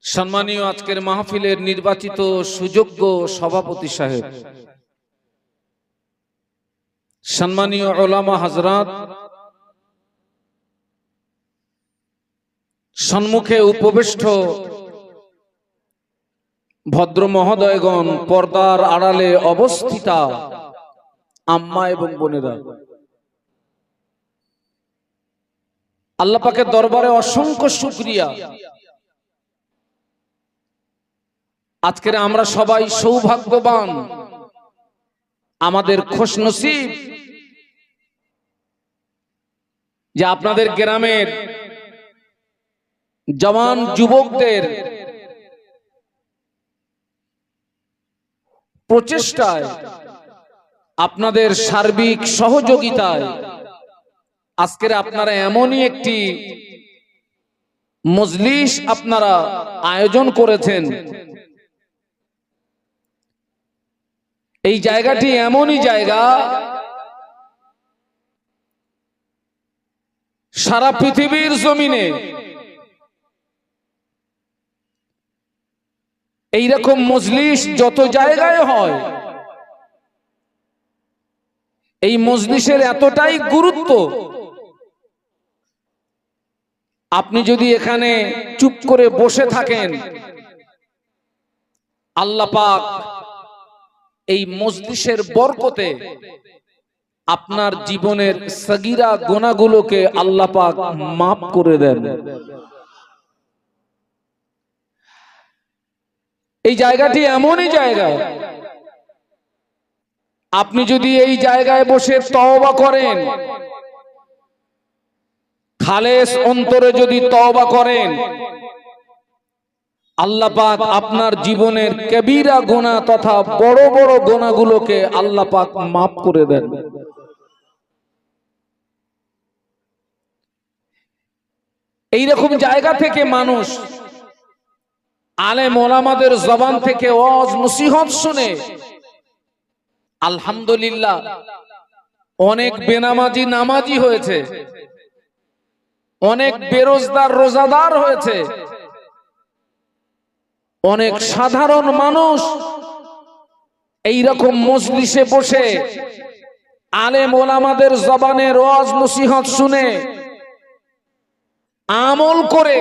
সম্মানীয় আজকের মাহফিলের নির্বাচিত সুযোগ্য সভাপতি সাহেব, সম্মানীয় উলামা হযরত, সম্মুখে উপবিষ্ট ভদ্র মহোদয়গণ, পর্দার আড়ালে অবস্থিতা আম্মা এবং বোনেরা, আল্লাহ পাকের দরবারে অসংখ্য শুকরিয়া। আজকের আমরা সবাই সৌভাগ্যবান, আমাদের খুশনসিব যে আপনাদের গ্রামের জওয়ান যুবকদের প্রচেষ্টায়, আপনাদের সার্বিক সহযোগিতায় আজকের আপনারা এমনই একটি মজলিস আপনারা আয়োজন করেছেন। এই জায়গাটি এমনই জায়গা, সারা পৃথিবীর জমিনে এইরকম মজলিস যত জায়গায় হয়, এই মজলিসের এতটাই গুরুত্ব, আপনি যদি এখানে চুপ করে বসে থাকেন, আল্লাহ পাক এই মজলিসের বরকতে আপনার জীবনের সগীরা গুনাহগুলোকে আল্লাহ পাক মাফ করে দেন। এই জায়গাটি এমনই জায়গা, আপনি যদি এই জায়গায় বসে তওবা করেন, খালেস অন্তরে যদি তওবা করেন, আল্লাহ পাক আপনার জীবনের কবিরা গুনাহ তথা বড় বড় গুনাহগুলোকে আল্লাহ পাক মাফ করে দেন। এই রকম জায়গা থেকে মানুষ আলেম ওলামাদের জবান থেকে ওয়াজ নসিহত শুনে আলহামদুলিল্লাহ অনেক বেনামাজি নামাজি হয়েছে, অনেক বেরোজগার রোজাদার হয়েছে, অনেক সাধারণ মানুষ এই রকম মজলিসে বসে আলেম ওলামাদের জবানের ওয়াজ নসিহত শুনে আমল করে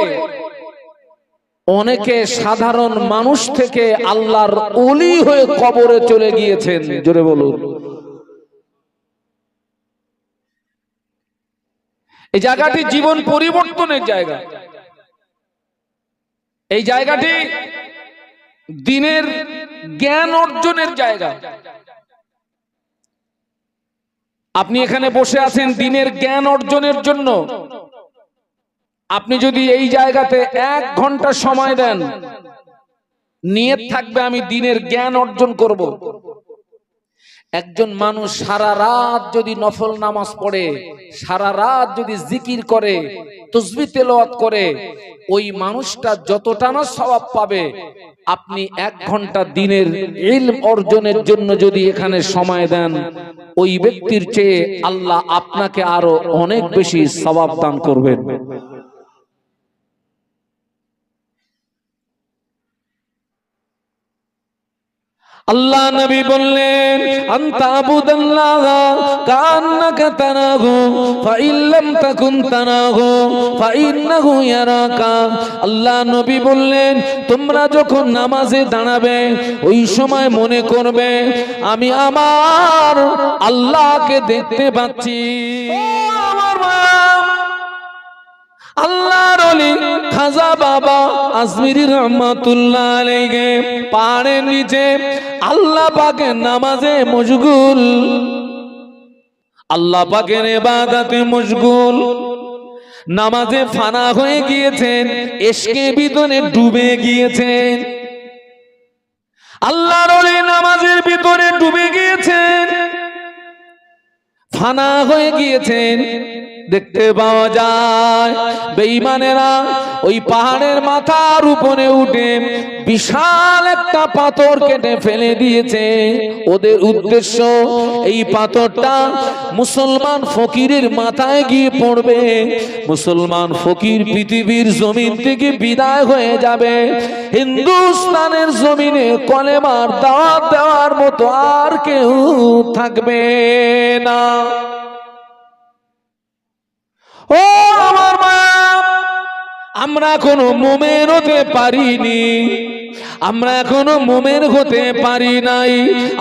অনেকে সাধারণ মানুষ থেকে আল্লাহর ওলি হয়ে কবরে চলে গিয়েছেন। জোরে বলুন। এই জায়গাটি জীবন পরিবর্তনের জায়গা, এই জায়গাটি দ্বীনের জ্ঞান অর্জনের জায়গা। আপনি এখানে বসে আছেন দ্বীনের জ্ঞান অর্জনের জন্য। আপনি যদি এই জায়গাতে 1 ঘন্টা সময় দেন, নিয়ত থাকবে আমি দ্বীনের জ্ঞান অর্জন করব। একজন মানুষ সারা রাত যদি নফল নামাজ পড়ে, সারা রাত যদি জিকির করে, তাসবিহ তেলাওয়াত করে, ওই মানুষটা যতটা না সওয়াব পাবে, আপনি 1 ঘন্টা দ্বীনের ইলম অর্জনের জন্য যদি এখানে সময় দেন, ওই ব্যক্তির চেয়ে আল্লাহ আপনাকে আরো অনেক বেশি সওয়াব দান করবেন। আল্লাহ নবী বললেন, আনতা আবুদাল্লাহ কান্নাকা তারাহু ফাইল্লাম তাকুন তারাহু ফাইন্নাহু ইয়ারাকা। আল্লাহ নবী বললেন, তোমরা যখন নামাজে দাঁড়াবে, ওই সময় মনে করবে আমি আমার আল্লাহকে দেখতে পাচ্ছি। আল্লাহর ওলি খাজা বাবা আজমিরি রহমাতুল্লাহ আলাইহি পাহাড়ের নিচে আল্লাহ পাকের নামাজে মশগুল, আল্লাহ পাকের ইবাদতে মশগুল, নামাজে ফানা হয়ে গিয়েছেন, ইশকে ভিতরে ডুবে গিয়েছেন। আল্লাহর ওলি নামাজের ভিতরে ডুবে গিয়েছেন, ফানা হয়ে গিয়েছেন। দেখতে পাওয়া যায় বেঈমানেরা ওই পাহাড়ের মাথার উপরে উঠে বিশাল একটা পাথর কেটে ফেলে দিয়েছে। ওদের উদ্দেশ্য এই পাথরটা মুসলমান ফকিরের মাথায় গিয়ে পড়বে, মুসলমান ফকির পৃথিবীর জমিন থেকে বিদায় হয়ে যাবে, হিন্দুস্তানের জমিনে কলেমার দাওয়াত দেওয়ার মতো আর কেউ থাকবে না। ও আমার মা, আমরা কোনো মুমিন হতে পারিনি, আমরা এখনো মুমিন হতে পারি নাই।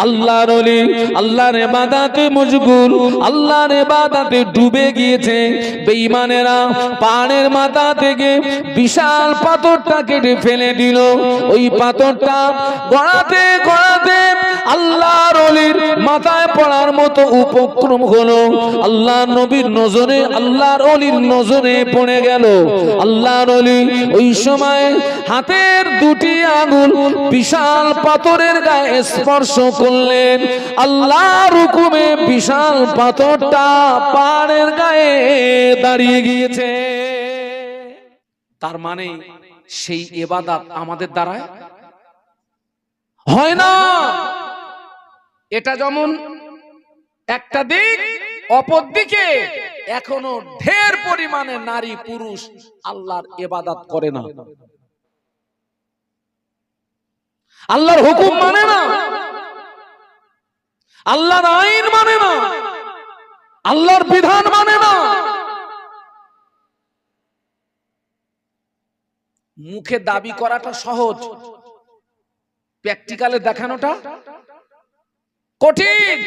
আল্লাহর ওলি আল্লাহর ইবাদতে মশগুল, আল্লাহর ইবাদতে ডুবে গিয়েছে। বেঈমানেরা পাহাড়ের মাথা থেকে বিশাল পাথরটা কেটে ফেলে দিল। ওই পাথরটা গড়াতে গড়াতে আল্লাহর ওলির মাথায় পড়ার মতো উপক্রম হলো। আল্লাহর নবীর নজরে, আল্লাহর ওলির নজরে পড়ে গেল। আল্লাহর ওলি ওই সময় হাতের দুটি আঙুল বিশাল পাথরের গায়ে স্পর্শ করলেন। আল্লাহর হুকুমে বিশাল পাথরটা পাহাড়ের গায়ে দাঁড়িয়ে গিয়েছে। তার মানে সেই ইবাদত আমাদের দ্বারায় হয় না। এটা যেমন একটা দিক, অপর দিকে এখনো ঢের পরিমাণে নারী পুরুষ আল্লাহর ইবাদত করে না, আল্লাহর হুকুম মানে না, আল্লাহর আইন মানে না, আল্লাহর বিধান মানে না। মুখে দাবি করাটা সহজ, প্র্যাকটিক্যালে দেখানোটা কঠিন।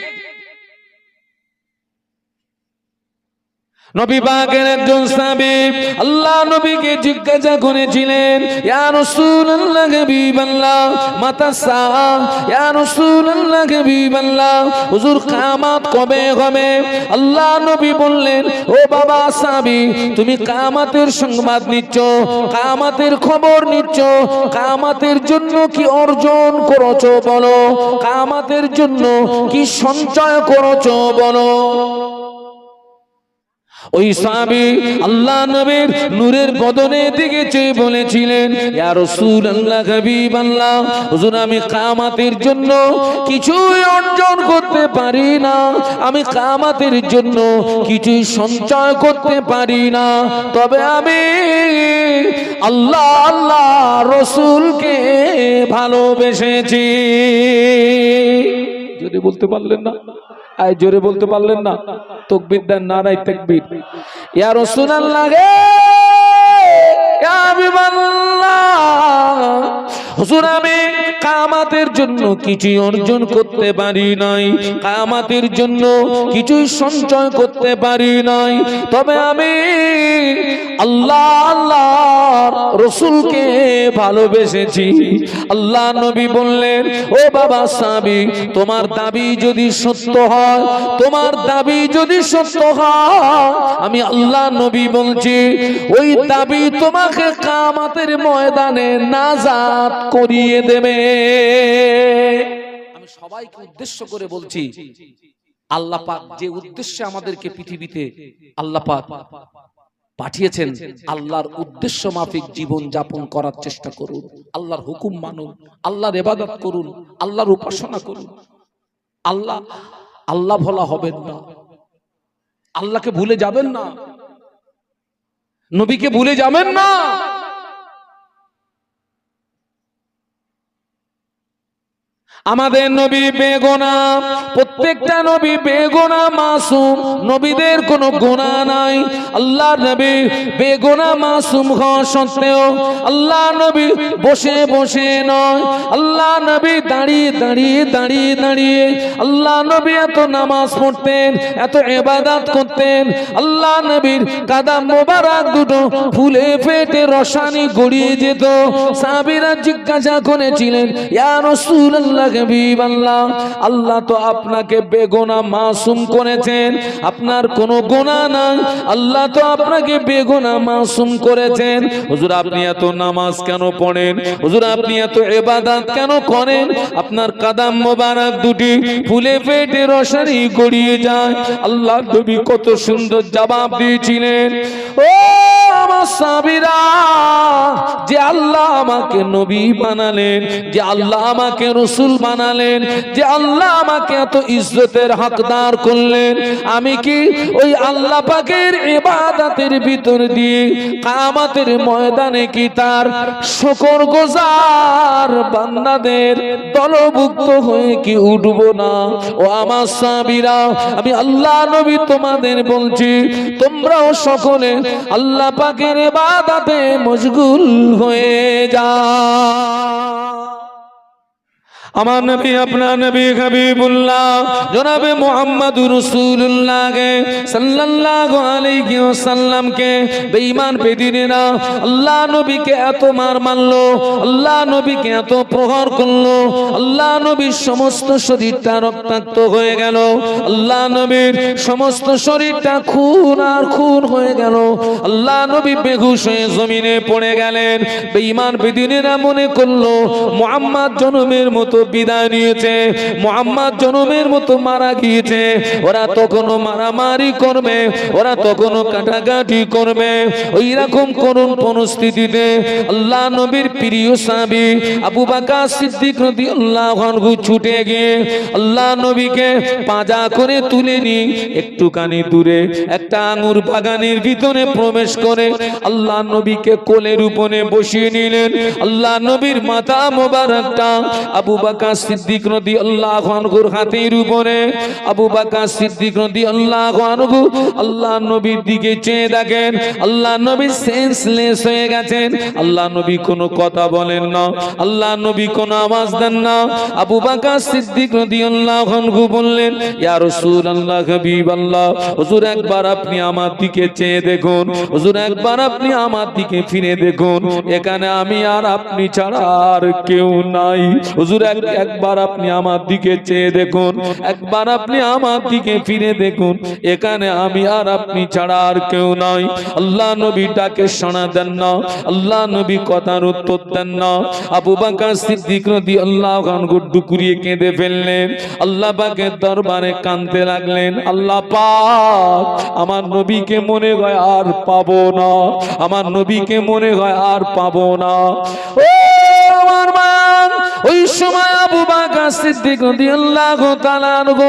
নবী পাকের একজন সাহাবী আল্লাহ নবীকে জিজ্ঞাসা করেছিলেন, ইয়া রাসূলুল্লাহ হাবিবাল্লাহ মাতা সাআ, ইয়া রাসূলুল্লাহ হাবিবাল্লাহ হুজুর কিয়ামত কবে হবে? আল্লাহ নবী বললেন, ও বাবা সাহাবী, তুমি কিয়ামতের সংবাদ নিচ্ছ, কিয়ামতের খবর নিচ্ছ, কিয়ামতের জন্য কি অর্জন করেছো বলো, কিয়ামতের জন্য কি সঞ্চয় করেছো বলো। ওই সাহাবী আল্লাহ নবীর নূরের বদনে দিকে চেয়ে বলেছিলেন, ইয়া রাসূলুল্লাহ হাবিবাল্লাহ হুজুর, আমি কিয়ামতের জন্য কিছুই অর্জন করতে পারি না, আমি কিয়ামতের জন্য কিছুই সঞ্চয় করতে পারি না, তবে আমি আল্লাহ আল্লাহ রাসূলকে ভালোবেসেছি। যদি বলতে পারলেন না, আয় জোরে বলতে পারলেন না, তাকবীর দেন, নারায়ে তাকবীর। ইয়া রাসূলুল্লাহ গে, ইয়া হাবিবাল্লাহ হুজুর, আমি কিয়ামতের জন্য কিছুই অর্জন করতে পারি নাই, কিয়ামতের জন্য কিছুই সঞ্চয় করতে পারি নাই, তবে আমি আল্লাহ আল্লাহর রাসূলকে ভালোবেসেছি। আল্লাহ নবী বললেন, ও বাবা সাহাবী, তোমার দাবি যদি সত্য হয়, তোমার দাবি যদি সত্য হয়, আমি আল্লাহ নবী বলছি ওই দাবি তোমাকে কিয়ামতের ময়দানে নাজাত করিয়ে দেবে। আমি সবাইকে উদ্দেশ্য করে বলছি, আল্লাহ পাক যে উদ্দেশ্যে আমাদেরকে পৃথিবীতে আল্লাহ পাক পাঠিয়েছেন, আল্লাহর উদ্দেশ্য মাফিক জীবন যাপন করার চেষ্টা করুন, আল্লাহর হুকুম মানুন, আল্লাহর ইবাদত করুন, আল্লাহর উপাসনা করুন। আল্লাহ আল্লাহ ভোলা হবেন না, আল্লাহকে ভুলে যাবেন না, নবীকে ভুলে যাবেন না। আমাদের নবী বেগুনাহ, প্রত্যেকটা নবী বেগুনাহ, মাসুম, নবীদের কোনো গুনাহ নাই। আল্লাহর নবী বেগুনাহ মাসুম হওয়া সত্ত্বেও আল্লাহ নবী বসে বসে নয়, আল্লাহ নবী দাঁড়িয়ে দাঁড়িয়ে দাঁড়িয়ে দাঁড়িয়ে আল্লাহ নবী এত নামাজ পড়তেন, এত ইবাদত করতেন, আল্লাহ নবীর কাদম মোবারক দুটো ফুলে ফেটে রসানি গড়িয়ে যেত। সাহাবীরা জিজ্ঞাসা করেছিলেন, ইয়া রাসূলুল্লাহ হাবিব আল্লাহ, আল্লাহ তো আপনাকে বেগুনাহ মাসুম করেছেন, আপনার কোনো গুনাহ নাই, আল্লাহ তো আপনাকে বেগুনাহ মাসুম করেছেন। হুজুর আপনি এত নামাজ কেন পড়েন? হুজুর আপনি এত ইবাদত কেন করেন? আপনার কদম মোবারক দুটি ফুলে ফেটে রসারি গড়িয়ে যায়। আল্লাহ নবী কত সুন্দর জবাব দিয়েছিলেন, ও আমার সাহাবীরা, যে আল্লাহ আমাকে নবী বানালেন, যে আল্লাহ আমাকে রাসূল বানালেন, যে আল্লাহ আমাকে এত ইজ্জতের হকদার করলেন, আমি কি ওই আল্লাহ পাকের ইবাদতের ভিতর দিয়ে কিয়ামতের ময়দানে কি তার শুকরগুজার বান্দাদের দলভুক্ত হয়ে কি উঠব না? ও আমার সাহাবীরা, আমি আল্লাহ নবী তোমাদের বলছি, তোমরাও সকলে আল্লাহ পাকের ইবাদতে মশগুল হয়ে যাও। আমার নবী আপনার নবী হাবিবুল্লাহ জনাবে মুহাম্মদুর রাসূলুল্লাহ সাল্লাল্লাহু আলাইহি ওয়াসাল্লামকে বেঈমান বেদিনেরা আল্লাহ নবীকে এত মার মারলো, আল্লাহ নবীকে এত প্রহার করলো, আল্লাহ নবীর সমস্ত শরীরটা রক্তাক্ত হয়ে গেল, আল্লাহ নবীর সমস্ত শরীরটা খুন আর খুন হয়ে গেল, আল্লাহ নবী বেহুশ হয়ে জমিনে পড়ে গেলেন। বেঈমান বেদিনেরা মনে করলো মুহাম্মদ জনমের মতো বিদায় নিয়েছে, মুহাম্মদ জনমের মতো মারা গিয়েছে। ওরা তখনও মারামারি করবে, ওরা তখনও কাটাকাটি করবে। ওই রকম করুণ পরিস্থিতিতে আল্লাহ নবীর প্রিয় সাহাবী আবু বকর সিদ্দিক রাদিয়াল্লাহু আনহু ছুটে গিয়ে আল্লাহ নবীকে পাজা করে তুলে নিয়ে একটুখানি দূরে একটা আঙ্গুর বাগানের ভিতরে প্রবেশ করে আল্লাহ নবীকে কোলের উপরে বসিয়ে নিলেন। আল্লাহ নবীর মাথা মোবারকটা আবু বকর সিদ্দিক রাদিয়াল্লাহু আনহুর হাতের উপরে, আবু বকর সিদ্দিক রাদিয়াল্লাহু আনহু আল্লাহ নবীর দিকে চেয়ে দেখেন আল্লাহ নবী সেন্সলেস হয়ে গেছেন। আল্লাহ নবী কোনো কথা বলেন না, আল্লাহ নবী কোনো আওয়াজ দেন না। আবু বকর সিদ্দিক রাদিয়াল্লাহু আনহু বললেন, ইয়া রাসূলুল্লাহ হাবিবাল্লাহ, হুজুর একবার আপনি আমার দিকে চেয়ে দেখুন, হুজুর একবার আপনি আমার দিকে ফিরে দেখুন, এখানে আমি আর আপনি ছাড়া আর কেউ নাই। হুজুর একবার আপনি আমার দিকে চেয়ে দেখুন, একবার আপনি আমার দিকে ফিরে দেখুন, এখানে আমি আর আপনি ছাড়া আর কেউ নাই। আল্লাহ নবী ডাকে সাড়া দেন না, আল্লাহ নবী কথার উত্তর দেন না। আবু বকর সিদ্দিক রাদিয়াল্লাহু আনহু ডুকরিয়ে কেঁদে ফেললেন, আল্লাহ পাকের দরবারে কাঁদতে লাগলেন, আল্লাহ পাক আমার নবীকে মনে হয় আর পাবো না, আমার নবীকে মনে হয় আর পাবো না। ও আমার মা, ওই সময় আবু বকর সিদ্দিক রাদিয়াল্লাহু তাআলা আনহু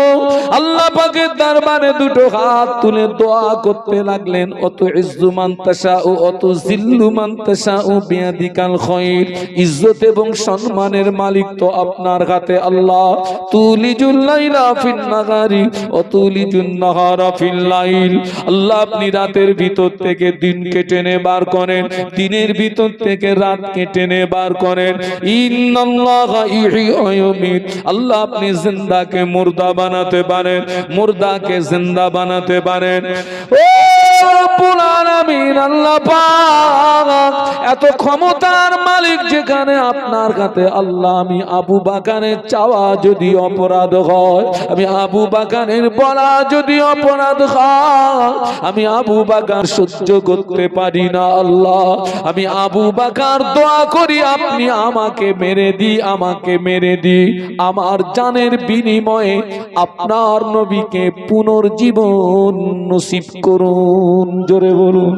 আল্লাহ পাকের দরবারে দুটো হাত তুলে দোয়া করতে লাগলেন, অত ইজ্জু মান তাশাউ অত জিল্লু মান তাশাউ বিয়াদিকাল খায়র, ইজ্জত এবং সম্মানের মালিক তো আপনার হাতে আল্লাহ। তুলিজুল লাইলা ফিন নাহারি ও তুলিজুন নাহারা ফিল লাইল, আল্লাহ আপনি রাতের ভিতর থেকে দিনকে টেনে বার করেন, দিনের ভিতর থেকে রাতকে টেনে বার করেন। ইন্নাল্লাহা ইহয়ি ওয়া ইউমীত, আল্লাহ আপনি জিন্দাকে মুর্দা বানাতে পারেন, মুর্দাকে জিন্দা বানাতে পারেন। ও রব্বুল আলামিন, আল্লাহ পাক এত ক্ষমতার মালিক যেখানে আপনার কাছে আল্লাহ, আমি আবু বকরের চাওয়া যদি অপরাধ হয়, আমি আবু বকরের বলা যদি অপরাধ হয়, আমি আবু বকর সহ্য করতে পারি না আল্লাহ, আমি আবু বকর দোয়া করি আপনি আমাকে মেরে দি, আমাকে মেরে দি, আমার জানের বিনিময়ে আপনার নবীকে পুনর্জীবন নসিব করুন। জোরে বলুন,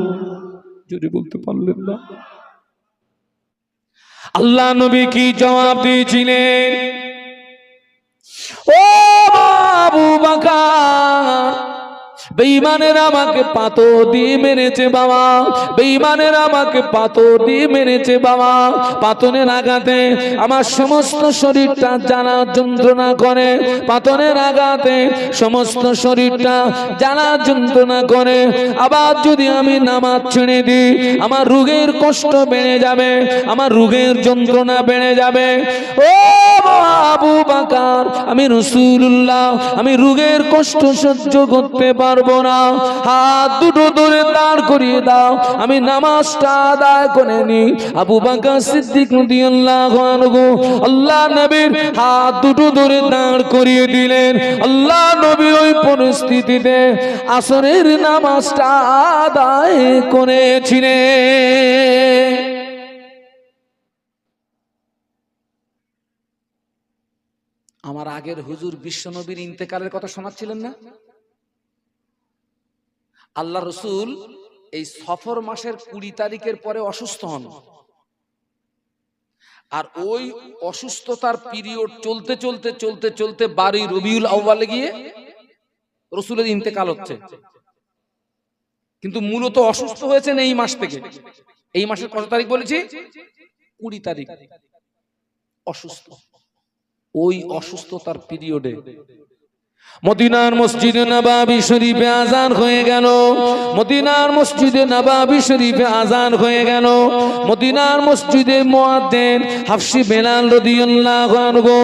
জোরে বলতে পারলেন না? আল্লাহ নবী কি জবাব দিয়েছিলেন? ও আবু বকর, বেঈমানেরা আমাকে পাথর দিয়ে মেরেছে বাবা, বেঈমানেরা আমাকে পাথর দিয়ে মেরেছে বাবা, পাথরের আঘাতে আমার সমস্ত শরীরটা জ্বালা যন্ত্রণা করে, পাথরের আঘাতে সমস্ত শরীরটা জ্বালা যন্ত্রণা করে। আবার যদি আমি নামাজ ছেড়ে দিই, আমার রোগের কষ্ট বেড়ে যাবে, আমার রোগের যন্ত্রণা বেড়ে যাবে। ও আবু বকর, আমি রাসূলুল্লাহ, আমি রোগের কষ্ট সহ্য করতে পারবো না, হাত দুটো ধরে দাঁড় করিয়ে দাও, আমি নামাজটা আদায় করে নি। আবু বকর সিদ্দিক রাদিয়াল্লাহু আনহু আল্লাহ নবীর হাত দুটো ধরে দাঁড় করিয়ে দিলেন। আল্লাহ নবী ওই পরিস্থিতিতে আসরের নামাজটা আদায় করেছিলেন। আমার আগের হুজুর বিশ্বনবীর ইন্তেকালের কথা শোনাচ্ছিলেন না? আল্লাহ রসুল এই সফর মাসের 20 তারিখের পরে অসুস্থ হন, আর ওই অসুস্থতার পিরিয়ড চলতে চলতে চলতে চলতে 12 রবিউল আউয়ালে গিয়ে রসুলের ইন্তেকাল হচ্ছে। কিন্তু মূলত অসুস্থ হয়েছেন এই মাস থেকে। এই মাসের কত তারিখ বলেছি? 20 তারিখ অসুস্থ। ওই অসুস্থতার পিরিয়ডে মদিনার মসজিদে নববী শরীফে আযান হয়ে গেল। মদিনার মসজিদে নববী শরীফে আযান হয়ে গেল। মদিনার মসজিদে মুয়াজ্জিন হাফসি বেলাল রাদিয়াল্লাহু আনহু,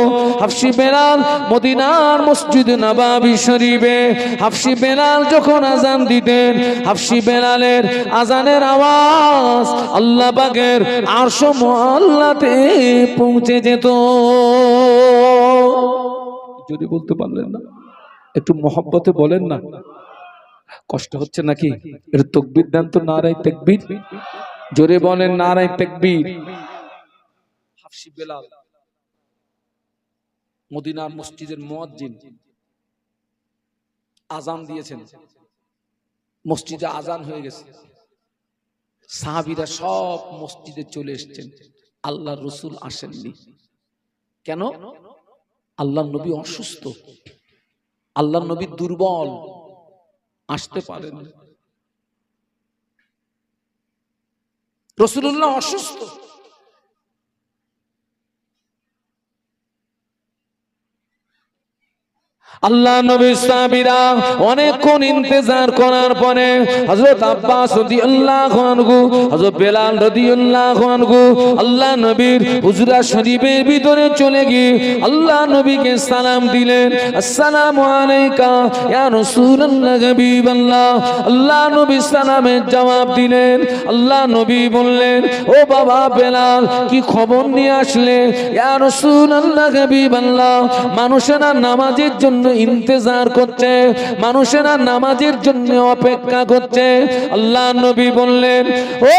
হাফসি বেলাল মদিনার মসজিদে নববী শরীফে হাফসি বেলাল যখন আযান দিতেন, হাফসি বেলালের আযানের আওয়াজ আল্লাহ পাকের আরশ মুআল্লাতে পৌঁছে যেত। যদি বলতে পারলেন না, একটু মহব্বতে বলেন না, কষ্ট হচ্ছে নাকি? একটু তাকবীর দেন তো, নারায়ে তাকবীর, জোরে বলেন নারায়ে তাকবীর। হাফসি বেলাল মদিনার মসজিদের মুয়াজ্জিন, আযান দিয়েছেন, মসজিদে আযান হয়ে গেছে, সাহাবীরা সব মসজিদে চলে এসেছেন, আল্লাহর রাসূল আসেননি। কেন? আল্লাহর নবী অসুস্থ, আল্লাহর নবী দুর্বল, আসতে পারেন। রাসূলুল্লাহ অসুস্থ, আল্লাহ নবীর সাহাবীরা অনেকক্ষণ ইন্তজার করার পরে হযরত আব্বাস রাদিয়াল্লাহু আনহু, হযরত বেলাল রাদিয়াল্লাহু আনহু আল্লাহ নবীর হুজরা শরীফের ভিতরে চলে গিয়ে আল্লাহ নবীকে সালাম দিলেন। আসসালামু আলাইকা ইয়া রাসূলুল্লাহ হাবিবাল্লাহ। আল্লাহ নবী সালামের জবাব দিলেন। আল্লাহ নবী বললেন, ও বাবা বেলাল, কি খবর নিয়ে আসলে? ইয়া রাসূলুল্লাহ হাবিবাল্লাহ, মানুষেরা নামাজের জন্য ইন্তজার করছে, মানুষেরা নামাজের জন্য অপেক্ষা করছে। আল্লাহ নবী বললেন, ও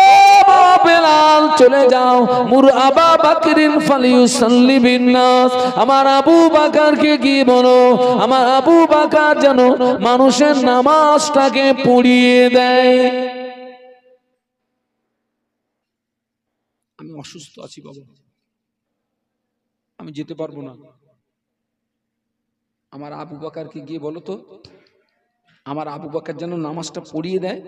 বেলাল, চলে যাও, মুর আবা বকরিন ফালিউসাল্লি বিন নাস, আমার আবু বকরকে কি বলো, আমার আবু বকর যেন মানুষের নামাজটাকে পড়িয়ে দেয়। আমি অসুস্থ আছি বাবা, আমি যেতে পারবো না, আমার আবু বকরকে গিয়ে বলো তো আমার আবু বকর যেন নামাজটা পড়িয়ে দেয়।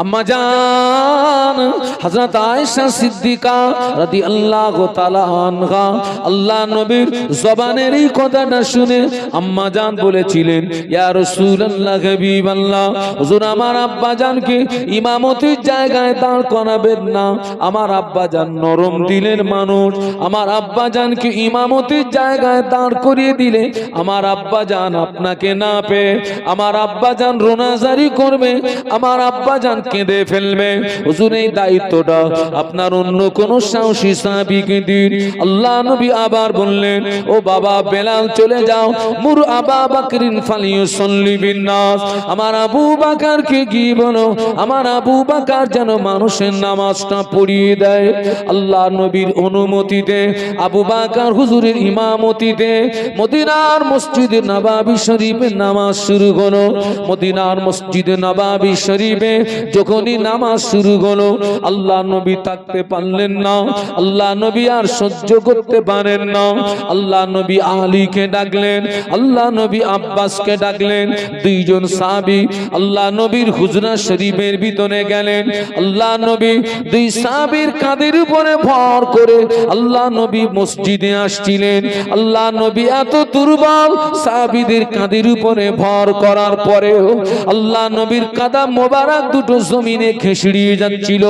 আম্মা জান হযরত আয়েশা সিদ্দিকা রাদিয়াল্লাহু তাআলা আনহা আল্লাহ নবীর জবানের এই কথাটা শুনে আম্মা জান বলেছিলেন, ইয়া রাসূলুল্লাহ হাবিবাল্লাহ, হুজুর আমার আব্বা জানকে ইমামতির জায়গায় দাঁড় করাবেন না, আমার আব্বা জান নরম দিলের মানুষ, আমার আব্বা জানকে ইমামতির জায়গায় দাঁড় করিয়ে দিলে আমার আব্বা জান আপনাকে না পেয়ে আমার আব্বা জান রোনাজারি করবে, আমার আব্বা জান কেঁদে ফেলবে। হুজুর এই দায়িত্বটা আপনার অন্য কোন সাহসী সাহাবীকে দিন। আল্লাহ নবী আবার বললেন, ও বাবা বেলাল, চলে যাও, মুর আবা বকরিন ফালিউসাল্লি বিন নাস, আমার আবু বকরকে কি বলো, আমার আবু বকর যেন মানুষের নামাজটা পড়িয়ে দেয়। আল্লাহ নবীর অনুমতিতে আবু বকর হুজুরের ইমামতিতে মদিনার মসজিদে নববী শরীফে নামাজ শুরু হলো। মদিনার মসজিদে নববী শরীফে যখনই নামাজ শুরু হলো আল্লাহ নবী থাকতে পারলেন না, আল্লাহ নবী আর সহ্য করতে পারেন না। আল্লাহ নবী আলীকে ডাকলেন, আল্লাহ নবী আব্বাসকে ডাকলেন, দুইজন সাহাবী আল্লাহ নবীর হুজরা শরীফের ভিতরে গেলেন। আল্লাহ নবী দুই সাহাবীর কাঁধের উপরে ভর করে আল্লাহ নবী মসজিদে আসছিলেন। আল্লাহ নবী এত দুর্বল, সাহাবীদের কাঁধের উপরে ভর করার পরেও আল্লাহ নবীর কাদা মোবারক দুটো জমিনে খেসড়িয়ে যাচ্ছিল।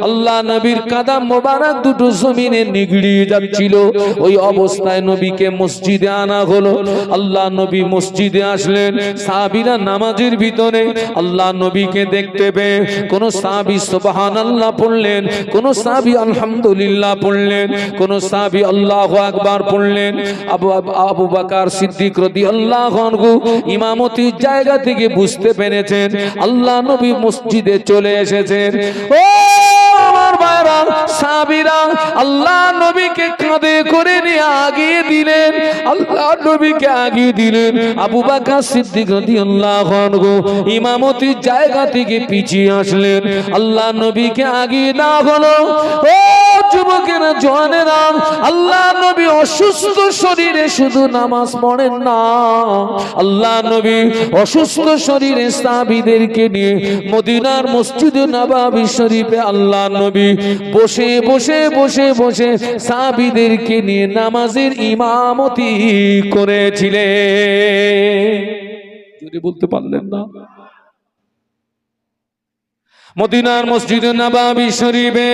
আল্লাহ নবীর কাদাম মোবারক দুটো জমিনে নিগড়িয়ে যাচ্ছিল। ওই অবস্থায় নবীকে মসজিদে আনা হলো। আল্লাহ নবী মসজিদে আসলেন, সাহাবীরা নামাজের ভিতরে আল্লাহ নবীকে দেখতে পেয়ে কোন সাহাবী সুবহানাল্লাহ পড়লেন, কোন সাহাবী আলহামদুলিল্লাহ পড়লেন, কোন সাহাবী আল্লাহু আকবার পড়লেন। আবু বকর সিদ্দিক রাদিয়াল্লাহু আনহু ইমামতির জায়গা থেকে বুঝতে পেরেছেন আল্লাহ নবী মসজিদে চলে এসেছেন। ও আমার ভাইরা, সাহাবীরা আল্লাহ নবীকে কাঁধে করে নিয়ে আগিয়ে দিলেন, আল্লাহ নবীকে আগিয়ে দিলেন। আবু বকর সিদ্দিক রাদিয়াল্লাহু আনহু ইমামতির জায়গা থেকে পিছিয়ে আসলেন, আল্লাহ নবীকে আগিয়ে না হলো। ও যুবকেরা, জওয়ানেরা, আল্লাহ নবী অসুস্থ শরীরে শুধু নামাজ পড়েন না, আল্লাহ নবী অসুস্থ শরীরে সাহাবীদেরকে নিয়ে মদিনার মসজিদে নববী শরীফে আল্লাহ নবী বসে বসে বসে বসে সাহাবীদেরকে নিয়ে নামাজের ইমামতি করেছিলেন। যদি বলতে পারলেন না, মদিনার মসজিদে নববী শরীফে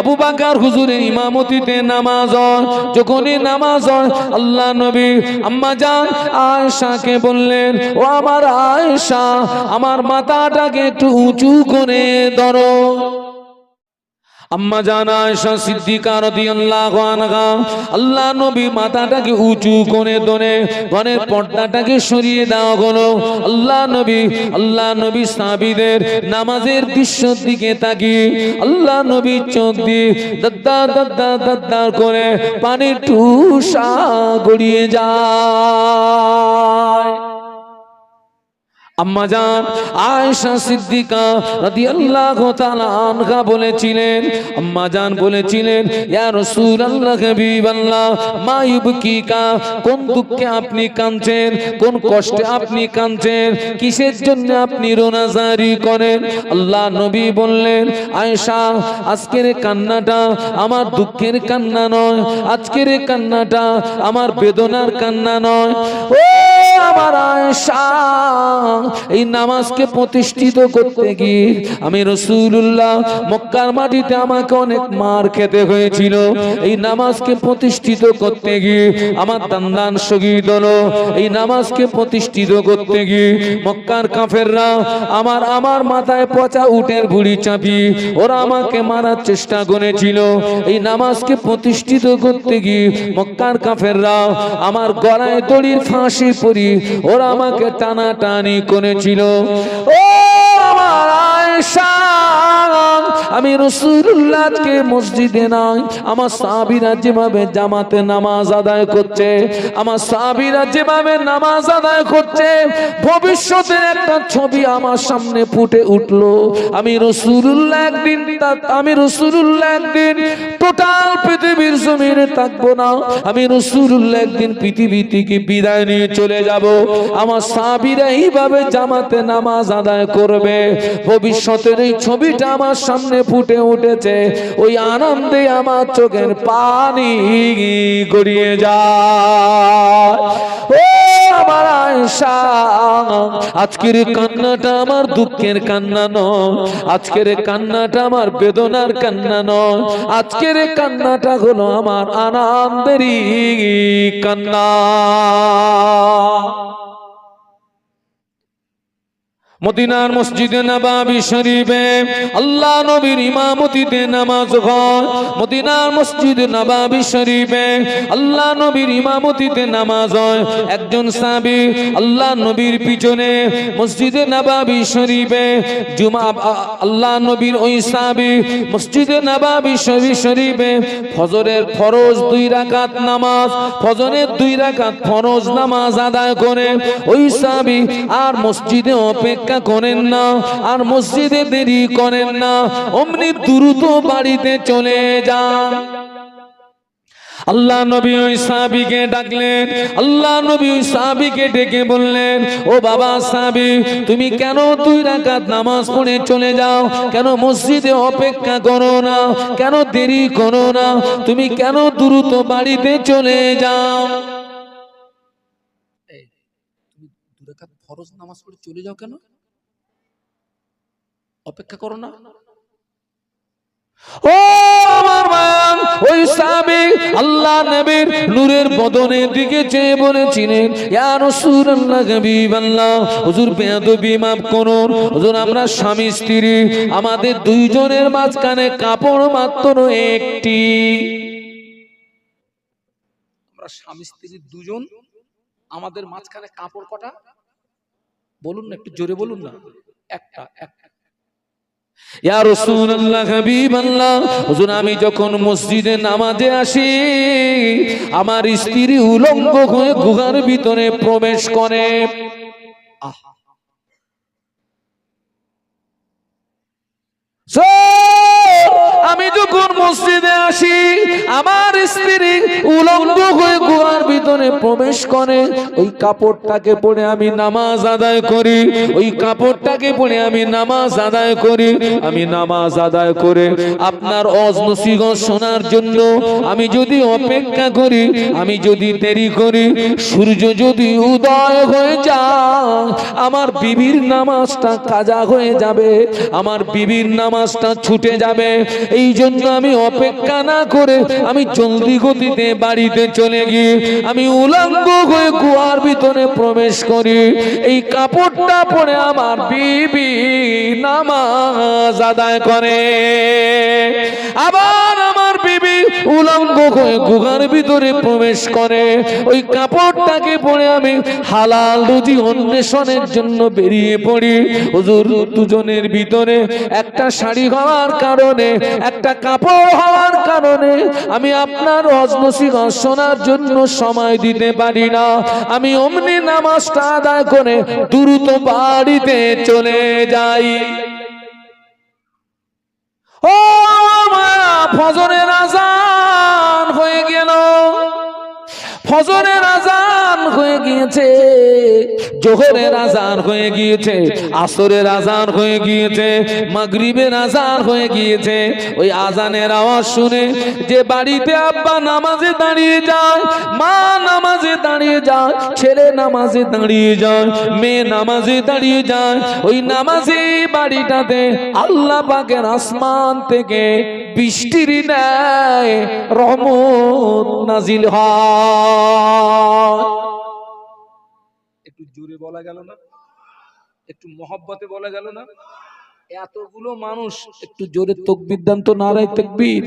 আবু বকর হুজুরের ইমামতিতে নামাজ হয়। যখনই নামাজ হয় আল্লাহ নবী আম্মা জান আয়েশাকে বললেন, ও আমার আয়েশা, আমার মাথাটাকে একটু উঁচু করে ধরো। আম্মা জান আয়েশা সিদ্দিকা রাদিয়াল্লাহু আনহা আল্লাহ নবী মাথাটাকে উঁচু করে ধরে ঘরের পর্দাটাকে সরিয়ে দেওয়া হলো। আল্লাহ নবী সাহাবীদের নামাজের দৃশ্যের দিকে তাকিয়ে আল্লাহ নবী চোখ দিয়ে দাদ্দার দাদ্দার দাদ্দার করে পানির টুসা গড়িয়ে যায়। আম্মা জান আয়েশা সিদ্দিকা রাদিয়াল্লাহু তাআলা আনহা বলেছিলেন, আম্মা জান বলেছিলেন, ইয়া রাসূলুল্লাহ হাবিবাল্লাহ, মা ইউবকিকা, কোন দুঃখে আপনি কাঁদছেন, কোন কষ্টে আপনি কাঁদছেন, কিসের জন্য আপনি রোনাজারি করেন? আল্লাহ নবী বললেন, আয়েশা, আজকের কান্নাটা আমার দুঃখের কান্না নয়, আজকের কান্নাটা আমার বেদনার কান্না নয়। ও আমার আয়েশা, এই নামাজকে প্রতিষ্ঠিত করতে গিয়ে আমি রাসূলুল্লাহ মক্কার মাটিতে আমাকে অনেক মার খেতে হয়েছিল। এই নামাজকে প্রতিষ্ঠিত করতে গিয়ে আমার দান্দান শহীদ হলো। এই নামাজকে প্রতিষ্ঠিত করতে গিয়ে মক্কার কাফেররা আমার মাথায় পচা উটের ভুঁড়ি চাপিয়ে ওরা আমাকে মারার চেষ্টা করেছিল। এই নামাজকে প্রতিষ্ঠিত করতে গিয়ে মক্কার কাফেররা আমার গলায় দড়ির ফাঁসি পরি ওরা আমাকে টানাটানি করেছিল। ও আমার আয়েশা, আমি রাসূলুল্লাহকে মসজিদে নাই, আমার সাহাবীরা যেভাবে জামাতে নামাজ আদায় করছে, আমার সাহাবীরা যেভাবে নামাজ আদায় করছে, ভবিষ্যতের একটা ছবি আমার সামনে ফুটে উঠলো। আমি রাসূলুল্লাহ একদিন টোটাল পৃথিবীর জমিনে থাকবো না, আমি রাসূলুল্লাহ একদিন পৃথিবী থেকে বিদায় নিয়ে চলে যাব। আমার সাহাবীরা এইভাবে জামাতে নামাজ আদায় করবে, ভবিষ্যতের এই ছবিটা আমার সামনে ফুটে উঠেছে। ওই আনন্দে আমার চোখের পানি গড়িয়ে যায়। ও আমার আয়েশা, আজকের কান্নাটা আমার দুঃখের কান্না নয়, আজকের কান্নাটা আমার বেদনার কান্না নয়, আজকের কান্নাটা হলো আমার আনন্দেরই কান্না। মদিনার মসজিদে নববী শরীফে আল্লাহ নবীর ইমামতিতে নামাজ হয়। মদিনার মসজিদে নববী শরীফে আল্লাহ নবীর ইমামতিতে নামাজ হয়। একজন সাহাবী আল্লাহ নবীর পিছনে মসজিদে নববী শরীফে আল্লাহ নবীর ওই সাহাবী মসজিদে নববী শরীফে ফজরের ফরজ 2 রাকাত নামাজ, ফজরের 2 রাকাত ফরজ নামাজ আদায় করে ওই সাহাবী আর মসজিদে অপেক্ষা করেন না, আর মসজিদে দেরি করেন না, অমনি দ্রুত বাড়িতে চলে যান। আল্লাহ নবী ওই সাহাবীকে ডাকলেন, আল্লাহ নবী ওই সাহাবীকে ডেকে বললেন, ও বাবা সাহাবী, তুমি কেন 2 রাকাত নামাজ পড়ে চলে যাও? কেন মসজিদে অপেক্ষা করো না? কেন দেরি করো না? তুমি কেন দ্রুত বাড়িতে চলে যাও? তুমি 2 রাকাত ফরজ নামাজ পড়ে চলে যাও কেন? অপেক্ষা করো না? ও আমার মা, ওই সাহাবী আল্লাহ নবীর নূরের বদনের দিকে চেয়ে বলেছিলেন, ইয়া রাসূলুল্লাহ, হাবিবাল্লাহ, হুজুর বেয়াদবি মাফ করুন, হুজুর আমরা স্বামী স্ত্রী, আমাদের দুইজনের মাঝখানে কাপড় মাত্র একটি। আমরা স্বামী স্ত্রী দুজন, আমাদের মাঝখানে কাপড় কটা? বলুন না, একটু জোরে বলুন না। একটা। ইয়া রাসূলুল্লাহ, হাবিবাল্লাহ, হুজুর আমি যখন মসজিদে নামাজে আসি, আমার স্ত্রী উলঙ্গ হয়ে গুহার ভিতরে প্রবেশ করে। আমি যখন মসজিদে আসি, আমার স্ত্রী উলঙ্গ হয়ে গুহার ভিতরে প্রবেশ করে। ওই কাপড়টাকে পরে আমি নামাজ আদায় করি, ওই কাপড়টাকে পরে আমি নামাজ আদায় করি। আমি নামাজ আদায় করে আপনার ওয়াজ নসিহত শোনার জন্য আমি যদি অপেক্ষা করি, আমি যদি দেরি করি, সূর্য যদি উদয় হয়ে যায়, আমার বিবির নামাজটা কাজা হয়ে যাবে, আমার বিবির নামাজটা ছুটে যাবে। এই জন্য আমি অপেক্ষা না করে আমি জলদি গতিতে বাড়িতে চলে গিয়ে আমি উলঙ্গ হয়ে গুহার ভিতরে প্রবেশ করি। এই কাপড়টা পরে আমার বিবি নামাজ আদায় করে। আবার আমার বিবি উলঙ্গ হয়ে গুহার ভিতরে প্রবেশ করে। ওই কাপড়টাকে পরে আমি হালাল রুজি অন্বেষণের জন্য বেরিয়ে পড়ি। হুজুর দুজনের ভিতরে একটা শাড়ি হওয়ার কারণে, একটা কাপড় হওয়ার কারণে আমি আপনার ওয়াজ নসিহত শোনার জন্য সময় দিতে পারি না। আমি অমনি নামাজটা আদায় করে দ্রুত বাড়িতে চলে যাই। ও মা, ফজরের আযান হয়ে গেল, ফজরের আযান হয়ে গিয়েছে, জোহরের আযান হয়ে গিয়েছে, আসরের আযান হয়ে গিয়েছে, মাগরিবের আযান হয়ে গিয়েছে। ওই আযানের আওয়াজ শুনে যে বাড়িতে আব্বা নামাজে দাঁড়িয়ে যায়, মা নামাজে দাঁড়িয়ে যায়, ছেলে নামাজে দাঁড়িয়ে যায়, মেয়ে নামাজে দাঁড়িয়ে যায়, ওই নামাজে বাড়িটাতে আল্লাহ পাকের আসমান থেকে বৃষ্টির ন্যায় রহমত নাজিল হয়। একটু জোরে বলা গেল না? একটু মহব্বতে বলা গেল না? এতগুলো মানুষ একটু জোরে তাকবীর দেন তো, নারায়ে তাকবীর।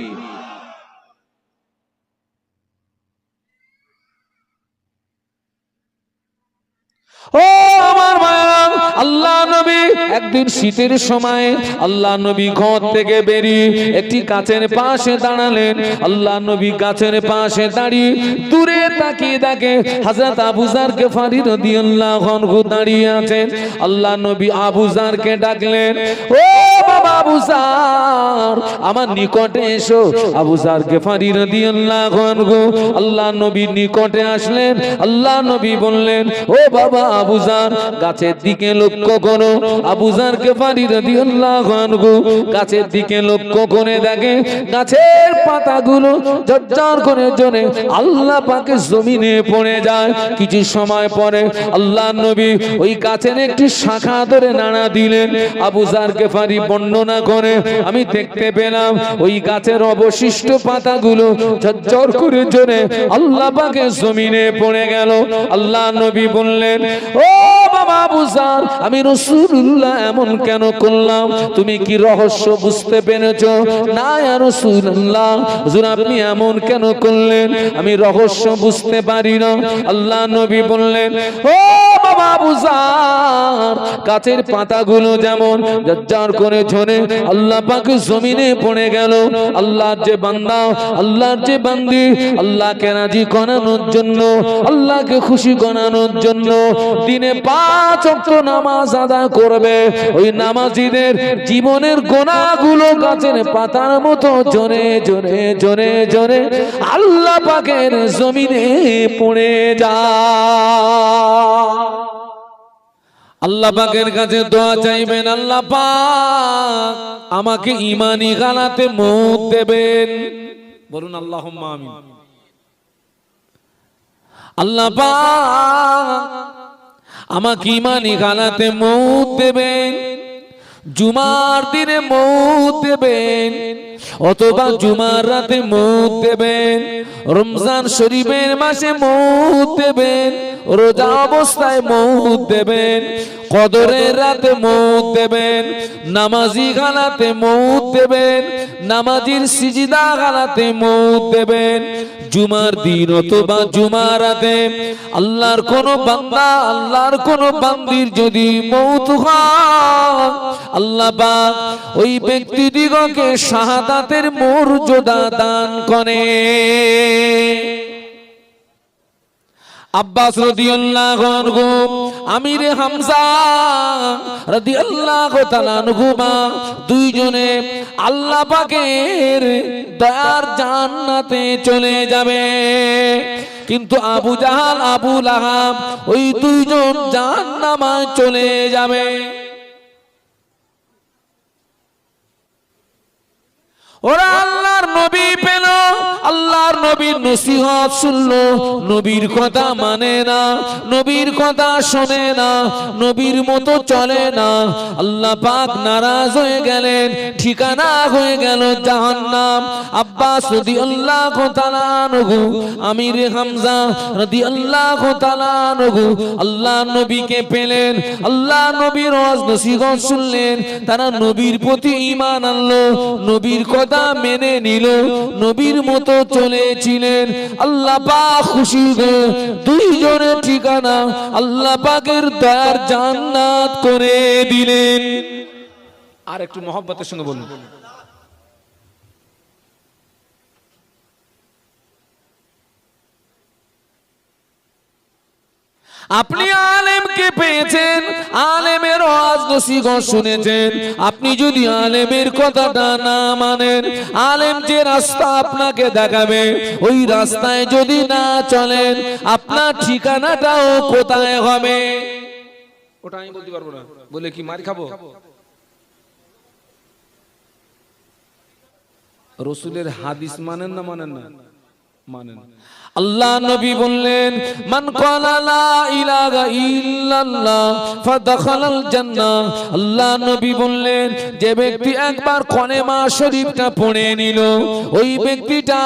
ও আমার মায়া, আল্লাহ নবী একদিন শীতের সময় আল্লাহ নবী ঘর থেকে বেরিয়ে একটি গাছের পাশে দাঁড়ালেন। আল্লাহ নবী গাছের পাশে দাঁড়িয়ে দূরে তাকিয়ে দেখে হযরত আবু যার গিফারী রাদিয়াল্লাহু আনহু দাঁড়িয়ে আছেন। আল্লাহ নবী আবু যারকে ডাকলেন, ও বাবা আবু যার, আমার নিকটে এসো। আবু যার গিফারী রাদিয়াল্লাহু আনহু আল্লাহ নবীর নিকটে আসলেন। আল্লাহ নবী বললেন, ও বাবা আবু যার, গাছের দিকে লক্ষ্য করো। আবু যার গিফারী রাদিয়াল্লাহু আনহু গাছের দিকে লক্ষ্য করে দেখে গাছের পাতাগুলো ঝরঝর করে জ্বলে আল্লাহ পাকের জমিনে পড়ে যায়। কিছু সময় পরে আল্লাহ নবী ওই গাছের একটি শাখা ধরে নাড়া দিলেন। আবু যার গিফারী বর্ণনা করে, আমি দেখতে পেলাম ওই গাছের অবশিষ্ট পাতাগুলো ঝরঝর করে জ্বলে আল্লাহ পাকের জমিনে পড়ে গেল। আল্লাহ নবী বললেন, ও বাবা আবু যার, আমি রাসূলুল্লাহ এমন কেন করলাম? তুমি কি রহস্য বুঝতে পেরেছো? না ইয়া রাসূলুল্লাহ, হুজুর আপনি এমন কেন করলেন? আমি রহস্য বুঝতে পারি না। আল্লাহ নবী বললেন, ও বাবা আবু যার, গাছের পাতাগুলো যেমন ঝরঝর করে ঝরে আল্লাহ পাক জমিনে পড়ে গেল। আল্লাহর যে বান্দা, আল্লাহর যে বান্দি আল্লাহকে রাজি করানোর জন্য, আল্লাহকে খুশি করানোর জন্য দিনে 5 ওয়াক্ত নামাজ আদায় করবে, ওই নামাজীদের জীবনের গুনাহগুলো গাছের পাতার মতো জোরে জোরে জোরে জোরে আল্লাহ পাকের জমিনে পড়ে যায়। আল্লাহ পাকের কাছে দোয়া চাইবেন, আল্লাহ পাক আমাকে ঈমানি গালাতে মওত দেবেন। বলুন আল্লাহুম্মা আমিন। আল্লাহ পাক আমাকে ঈমানি গালাতে মওত দেবেন। জুমার দিনে মৌত দেবেন অথবা জুমার রাতে মৌত দেবেন, রমজান শরীফের মাসে মৌত দেবেন, রোজা অবস্থায় মৌত দেবেন, কদরের রাতে মৌত দেবেন, নামাজি গালাতে মৌত দেবেন, নামাজির সিজদা গালাতে মৌত দেবেন। জুমার দিন অথবা জুমার রাতে আল্লাহর কোন বান্দা আল্লাহর কোন বান্দির যদি মৌত হয়, আল্লাহ পাক ওই ব্যক্তি দিগকে শাহাদাতের মর্যাদা দান করে। আব্বাস রাদিয়াল্লাহু আনহু, আমির হামজা রাদিয়াল্লাহু তাআলা আনহু দুইজনে আল্লাহ পাকের দয়ার জান্নাতে চলে যাবে, কিন্তু আবু জাহাল আবু লাহাব ওই দুইজন জাহান্নামে চলে যাবে। ওরা আল্লাহর নবী পেল, আল্লাহর নবীর নসিহত শুনলো, নবীর কথা মানে না, নবীর কথা শোনে না, নবীর মতো চলে না, আল্লাহ পাক নারাজ হয়ে গেলেন, ঠিকানা হয়ে গেল জাহান্নাম। আব্বাস রাদিয়াল্লাহু তাআলা আনহু, আমির হামজা রাদিয়াল্লাহু তাআলা আনহু আল্লাহর নবীকে পেলেন, আল্লাহর নবীর ওয়াজ নসিহত শুনলেন, তারা নবীর প্রতি ঈমান আনলো, নবীর কথা মেনে নিল, নবীর মতো চলেছিলেন। আল্লাহ পাক খুশি হয়ে দুইজনের ঠিকানা আল্লাহ পাকের দয়ার জান্নাত করে দিলেন। আর একটু মহব্বতের সঙ্গে বলুন। আপনি আলেমকে পেয়েছেন, আলেমের ওয়াজ নসিহত শুনেছেন, আপনি যদি আলেমের কথাটা না মানেন, আলেম যে রাস্তা আপনাকে দেখাবে ওই রাস্তায় যদি না চলেন, আপনার ঠিকানাটাও কোথায় হবে ওটা আমি বলতে পারবো না। বলে কি মার খাবো? রাসূলের হাদিস মানেন না মানেন না? মানেন। আল্লাহ নবী বললেন, মান ক্বালা লা ইলাহা ইল্লাল্লাহ ফাদাখালাল জান্নাহ। আল্লাহ নবী বললেন, যে ব্যক্তি একবার কলেমা শরীফটা পড়ে নিল, ওই ব্যক্তিটা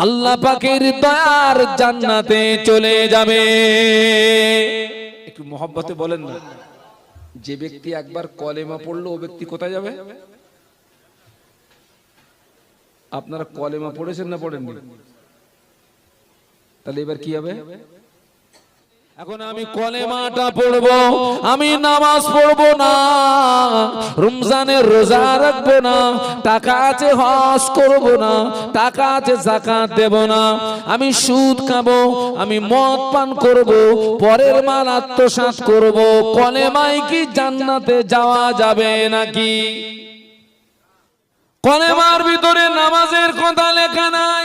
আল্লাহ পাকের দয়ার জান্নাতে চলে যাবে। একটু মহব্বতে বলেন না, যে ব্যক্তি একবার কলেমা পড়লো ও ব্যক্তি কোথায় যাবে? আপনারা কলেমা পড়েছেন না পড়েননি? তাহলে এবার কি হবে? এখন আমি কলেমাটা পড়বো, আমি নামাজ পড়বো না, রমজানের রোজা রাখবো না, টাকা আছে হজ করবো না, টাকা আছে যাকাত দেব না, আমি সুদ খাবো, আমি মদ পান করবো, পরের মাল আত্মসাৎ করবো, কলেমায় কি জান্নাতে যাওয়া যাবে নাকি? কলেমার ভিতরে নামাজের কথা লেখা নাই,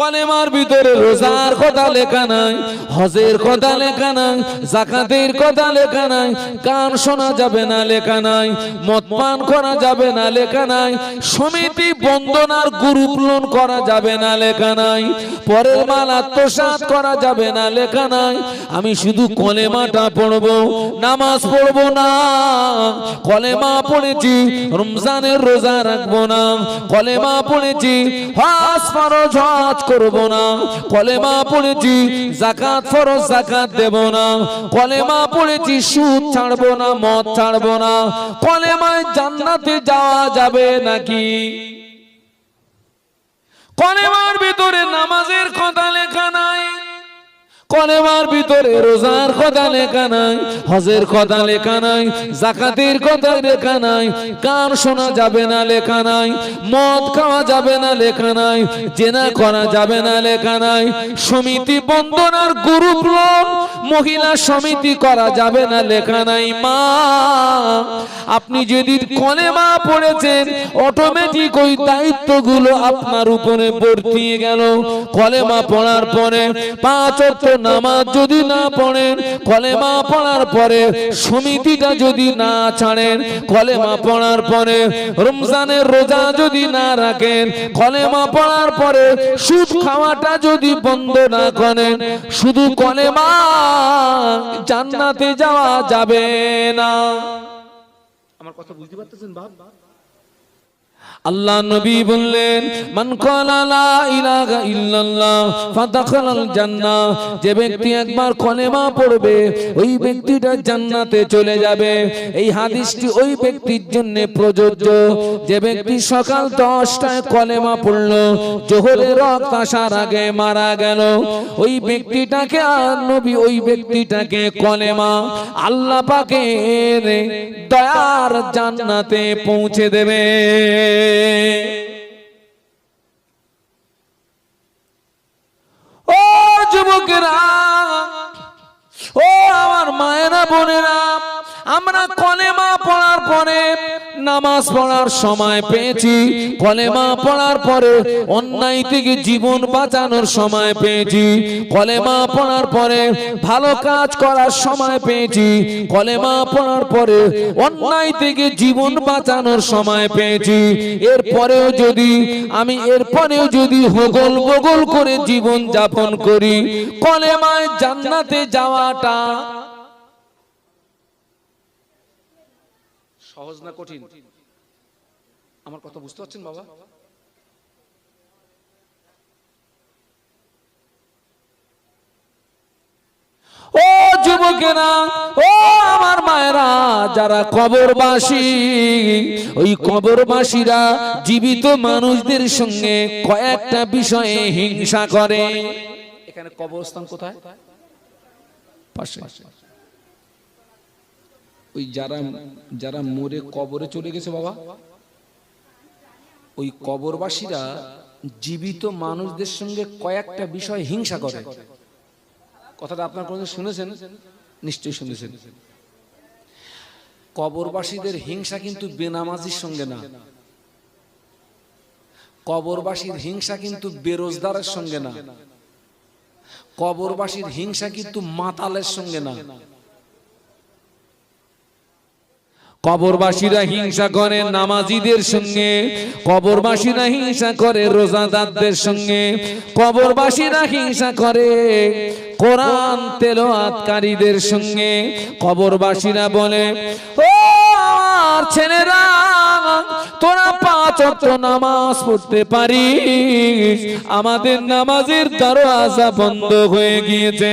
কলেমার ভিতরে রোজার কথা লেখা নাই, হজের কথা লেখা নাই, যাকাতের কথা লেখা নাই, গান শোনা যাবে না লেখা নাই, মদ পান করা যাবে না লেখা নাই, সমিতি বন্দনার গ্রুপ লোন করা যাবে না লেখা নাই, পরের মাল আত্মসাৎ করা যাবে না লেখা নাই। আমি শুধু কলেমাটা পড়বো, নামাজ পড়বো না, কলেমা পড়েছি রমজানের রোজা রাখবো না, কলেমা পড়েছি হজ ফরজ হজ করব না, কলেমা পড়েছি যাকাত ফরজ যাকাত দেব না, কলেমা পড়েছি সুদ ছাড়বো না, মদ ছাড়বো না, কলেমায় জান্নাতে যাওয়া যাবে নাকি? কলেমার ভিতরে নামাজের কথা লেখা নাই, কলেমার ভিতরে রোজার কথা লেখা নাই, হজের কথা লেখা নাই, যাকাতের কথা লেখা নাই, গান শোনা যাবে না লেখা নাই, মদ খাওয়া যাবে না লেখা নাই, জেনা করা যাবে না লেখা নাই, সমিতি বন্দনার গ্রুপ লোন মহিলা সমিতি করা যাবে না লেখা নাই। মা, আপনি যদি কলেমা পড়েছেন, অটোমেটিক ওই দায়িত্বগুলো আপনার উপরে বর্তিয়ে গেল। কলেমা পড়ার পরে 5 ওয়াক্ত নামাজ যদি না পড়েন, কলেমা পড়ার পরে সমিতিটা যদি না ছাড়েন, কলেমা পড়ার পরে রমজানের রোজা যদি না রাখেন, কলেমা পড়ার পরে সুদ খাওয়াটা যদি বন্ধ না করেন, শুধু কলেমা, জান্নাতে যাওয়া যাবে না। আমার কথা বুঝতে পারতেছেন বাপ? আল্লাহ নবী বললেন, মান ক্বালা লা ইলাহা ইল্লাল্লাহ ফাদাখালাল জান্নাহ, যে ব্যক্তি একবার কলেমা পড়বে ওই ব্যক্তিটা জান্নাতে চলে যাবে। এই হাদিসটি ওই ব্যক্তির জন্য প্রযোজ্য যে ব্যক্তি সকাল 10টায় কলেমা পড়লো, জোহরের রক্ত আসার আগে মারা গেল, ওই ব্যক্তিটাকে আর নবী ওই ব্যক্তিটাকে কলেমা আল্লাহ পাকের দয়ার জান্নাতে পৌঁছে দেবে। ও যুবকেরা, ও আমার মায়েরা বোনেরা, আমরা কলেমা পড়ার পরে নামাজ পড়ার সময় পেয়েছি, কলেমা পড়ার পরে অন্যায় থেকে জীবন বাঁচানোর সময় পেয়েছি, কলেমা পড়ার পরে ভালো কাজ করার সময় পেয়েছি, কলেমা পড়ার পরে অন্যায় থেকে জীবন বাঁচানোর সময় পেয়েছি। এরপরেও যদি হগল বগল করে জীবন যাপন করি, কলেমায় জান্নাতে যাওয়াটা সহজ না কঠিন? আমার কথা বুঝতে পারছেন বাবা? ও যুবকেরা, ও আমার মায়েরা, যারা কবরবাসী, ওই কবরবাসীরা জীবিত মানুষদের সঙ্গে কয়েকটা বিষয়ে হিংসা করে। এখানে কবরস্থান কোথায়? পাশে। ওই যারা মরে কবরে চলে গেছে বাবা, ওই কবরবাসীরা জীবিত মানুষদের সঙ্গে কয়েকটা বিষয় হিংসা করে। কথাটা আপনার কোনদিন শুনেছেন? নিশ্চয়ই শুনেছেন। কবরবাসীদের হিংসা কিন্তু বেনামাজির সঙ্গে না, কবরবাসীর হিংসা কিন্তু বেরোজগারের সঙ্গে না, কবরবাসীর হিংসা কিন্তু মাতালের সঙ্গে না। কবরবাসীরা হিংসা করে নামাজীদের সঙ্গে, কবরবাসীরা হিংসা করে রোজাদারদের সঙ্গে, কবরবাসীরা হিংসা করে কোরআন তেলাওয়াতকারীদের সঙ্গে। কবরবাসীরা বলে, ও আমার ছেলেরা, তোরা 5 ওয়াক্ত নামাজ পড়তে পারিস, আমাদের নামাজের দরওয়াজা বন্ধ হয়ে গিয়েছে।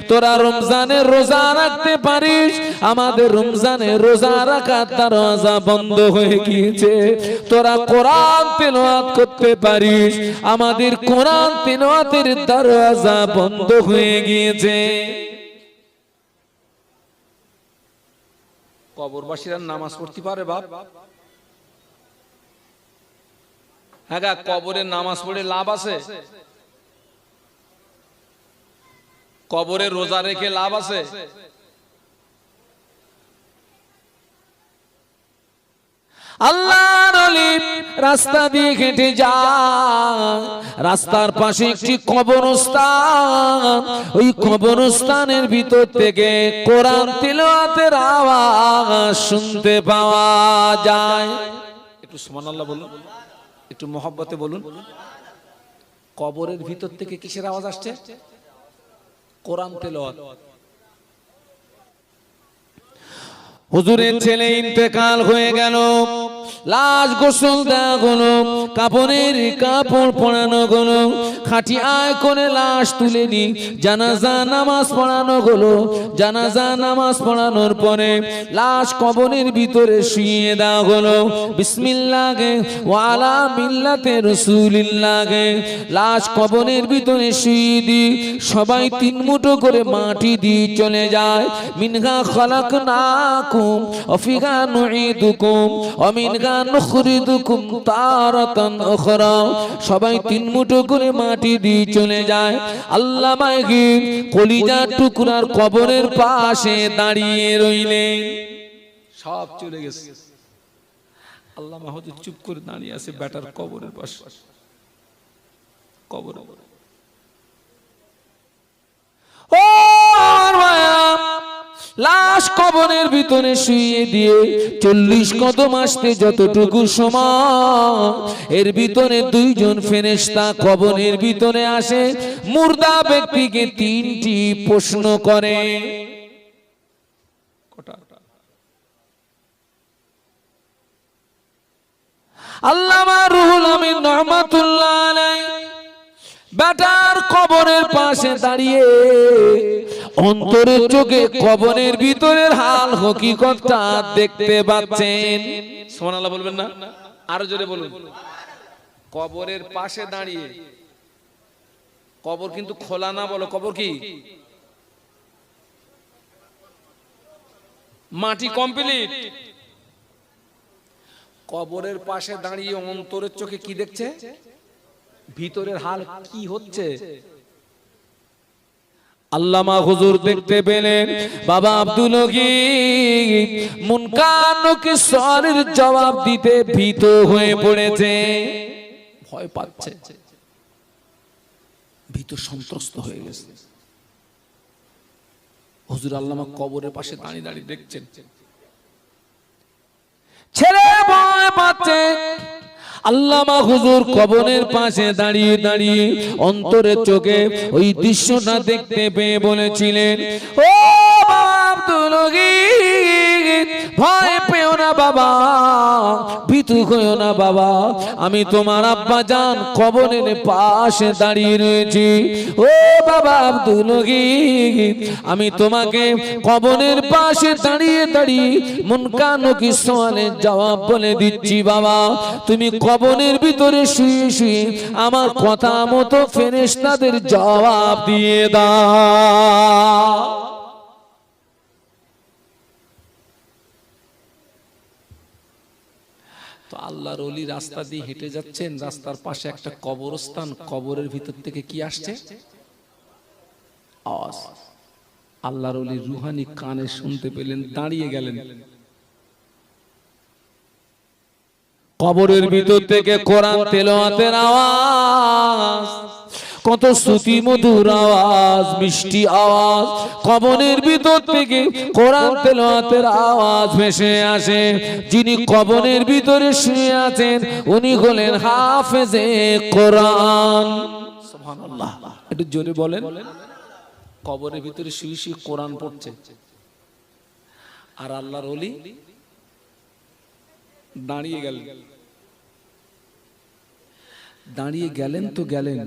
তোরা রমজানের রোজা রাখতে পারিস, আমাদের রমজানের রোজা রাখার দরওয়াজা বন্ধ হয়ে গিয়েছে। তোরা কোরআন তেলাওয়াত করতে পারিস, আমাদের কোরআন তেলাওয়াতের দরওয়াজা বন্ধ হয়ে গিয়েছে। কবরবাসীরা নামাজ পড়তে পারে বাপ? হ্যাঁ, কবরের নামাজ পড়ে লাভ আছে? কবরে রোজা রেখে লাভ আছে? আল্লাহর ওলি রাস্তা দিয়ে হেঁটে যায়, রাস্তার পাশে একটি কবরস্থান, ওই কবরস্থানের ভিতর থেকে কোরআন তিলাওয়াতের আওয়াজ শুনতে পাওয়া যায়। একটু সুবহানাল্লাহ বলুন, একটু মহব্বতে বলুন। কবরের ভিতর থেকে কিসের আওয়াজ আসছে? কোরআন তেলাওয়াত। হুজুরের ছেলে ইন্তেকাল হয়ে গেল, লাশ গোসল দেওয়া হলো, কাপড়ের কাপড় পরানো হলো, খাটিয়ায় করে লাশ তুলে নি জানাজা নামাজ পড়ানো হলো। জানাজা নামাজ পড়ানোর পরে লাশ কবরের ভিতরে শুইয়ে দেওয়া হলো। বিসমিল্লাহে ওয়া আলা মিল্লাতে রাসূলিল্লাহে। লাশ কবরের ভিতরে শুইয়ে দি সবাই 3 মুঠো করে মাটি দিয়ে চলে যায়। মিনহা খালাকনাকুম ওয়া ফিহা নুঈদুকুম ওয়া মিনহা নুখরিজুকুম তারাতান উখরা। সবাই 3 মুঠো করে মাটি দিয়ে চলে যায়। আল্লামা কলিজার টুকরার কবরের পাশে দাঁড়িয়ে রইলেন। সব চলে গেছে, আল্লামা হুজুর চুপ করে দাঁড়িয়ে আছে বেটার কবরের পাশে। কবর ও লাশ কবরের ভিতরে শুইয়ে দিয়ে 40 কদম আসতে যতটুকু সময়, এর ভিতরে 2 জন ফেরেশতা কবরের ভিতরে আসে। মুর্দা ব্যক্তিকে 3টি প্রশ্ন করে। আল্লামা রুহুল আমিন রহমাতুল্লাহ আলাইহি বেটার কবরের পাশে দাঁড়িয়ে অন্তরের চোখে কবরের ভিতরের হাল হকিকতটা দেখতে পাচ্ছেন। সুবহানাল্লাহ বলবেন না? আরো জোরে বলুন। কবরের পাশে দাঁড়িয়ে, কবর কিন্তু খোলা না, বলো কবর কি? মাটি কমপ্লিট। কবরের পাশে দাঁড়িয়ে অন্তরের চোখে কি দেখছে? ভিতরের হাল কি হচ্ছে? আল্লামা হুজুর দেখতে পেলেন বাবা আব্দুল হকিম মুনকার নাকিরের জবাব দিতে ভীত হয়ে পড়েছে, ভয় পাচ্ছে, ভীত সন্ত্রস্ত হয়ে গেছে। হুজুর আল্লামা কবরের পাশে দাঁড়িয়ে দাঁড়িয়ে দেখছেন, ছেলে ভয় পাচ্ছে। আল্লামা হুজুর কবরের পাশে দাঁড়িয়ে দাঁড়িয়ে অন্তরের চোখে ওই দৃশ্যটা দেখতে পেয়ে বলেছিলেন, ও বাবা আব্দুল হকিম, ভয় পেও না বাবা, ভীতু হইও না বাবা, আমি তোমার আব্বা জান কবরের পাশে দাঁড়িয়ে রয়েছি। ও বাবা আব্দুল হকিম, আমি তোমাকে কবরের পাশে দাঁড়িয়ে দাঁড়িয়ে মুনকার নাকির সওয়ালের জবাব বলে দিচ্ছি বাবা, তুমি কবরের ভিতরে শুয়ে শুয়ে আমার কথা মতো ফেরেশতাদের জবাব দিয়ে দাও। তো আল্লাহর ওলি রাস্তা দিয়ে হেঁটে যাচ্ছেন, রাস্তার পাশে একটা কবরস্থান, কবরের ভিতর থেকে কি আসছে? আওয়াজ। আল্লাহর ওলি রুহানি কানে শুনতে পেলেন, দাঁড়িয়ে গেলেন। কবরের ভিতর থেকে কোরআন তেলাওয়াতের আওয়াজ, কত শ্রুতি মধুর আওয়াজ, মিষ্টি আওয়াজ, কবরের ভিতর থেকে কোরআন তেলাওয়াতের আওয়াজ ভেসে আসে। যিনি কবরের ভিতরে শুয়ে আছেন উনি হলেন হাফেজে কোরআন। সুবহানাল্লাহ, একটু জোরে বলেন। কবরের ভিতরে শুয়ে শুয়ে কোরআন পড়ছে, আর আল্লাহর ওলি দাঁড়িয়ে গেলেন। দাঁড়িয়ে গেলেন তো গেলেন,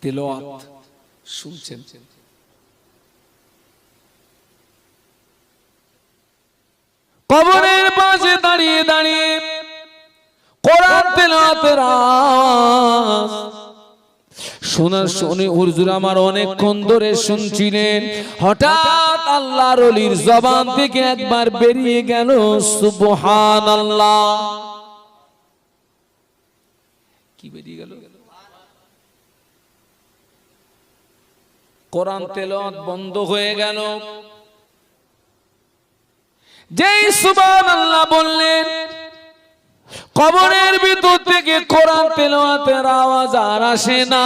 তেলাওয়াত শুনছেন। কবরের পাশে দাঁড়িয়ে দাঁড়িয়ে কোরআন তেলাওয়াতের আওয়াজ শোনার শুনে হুজুর আমার অনেকক্ষণ ধরে শুনছিলেন। হঠাৎ আল্লাহর ওলির জবান থেকে একবার বেরিয়ে গেল সুবহানাল্লাহ। কি বেরিয়ে গেল? কোরআন তেলাওয়াত বন্ধ হয়ে গেল। যেই সুবহানাল্লাহ বললেন, কবরের ভিতর থেকে কোরআন তেলাওয়াতের আওয়াজ আর আসে না।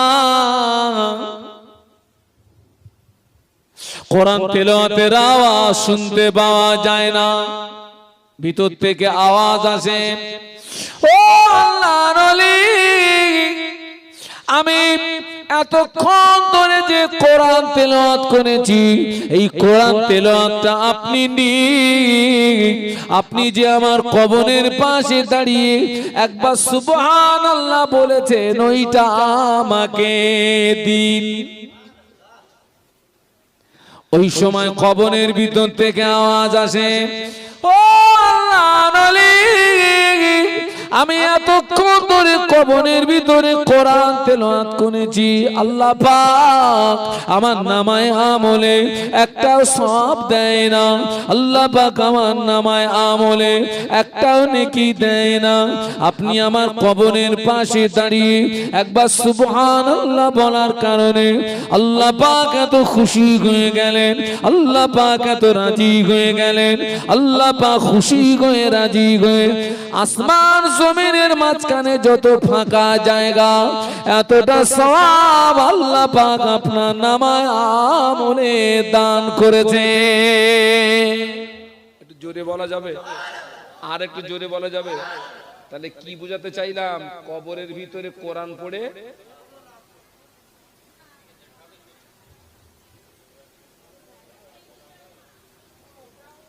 কোরআন তেলাওয়াতের আওয়াজ শুনতে পাওয়া যায় না, ভিতর থেকে আওয়াজ আসে, ও আল্লাহর ওলি, আমি এতক্ষণ ধরে যে কোরআন তেলাওয়াত করেছি, এই কোরআন তেলাওয়াতটা আপনি নিন, আপনি যে আমার কবরের পাশে দাঁড়িয়ে একবার সুবহানাল্লাহ বলেছেন, ওইটা আমাকে দিন। ওই সময় কবরের ভিতর থেকে আওয়াজ আসে, ও আল্লাহর ওলি, আমি এতক্ষণ ধরে কবরের ভিতরে কোরআন তেলাওয়াত করেছি, আল্লাহ পাক আমার নামায় আমলে একটাও সওয়াব দেয় না, আল্লাহ পাক আমার নামায় আমলে একটাও নেকি দেয় না। আপনি আমার কবরের পাশে দাঁড়িয়ে একবার সুবহানাল্লাহ বলার কারণে আল্লাহ পাক এত খুশি হয়ে গেলেন, আল্লাহ পাক এত রাজি হয়ে গেলেন, আল্লাহ পাক খুশি হয়ে রাজি হয়ে আসমান জমিনের মাঝখানে যত ফাঁকা জায়গা, এতটা সওয়াব আল্লাহ পাক আপনার নামায় আমলে দান করেছে। একটু জোরে বলা যাবে? আর একটু জোরে বলা যাবে? তাহলে কি বোঝাতে চাইলাম? কবরের ভিতরে কোরআন পড়ে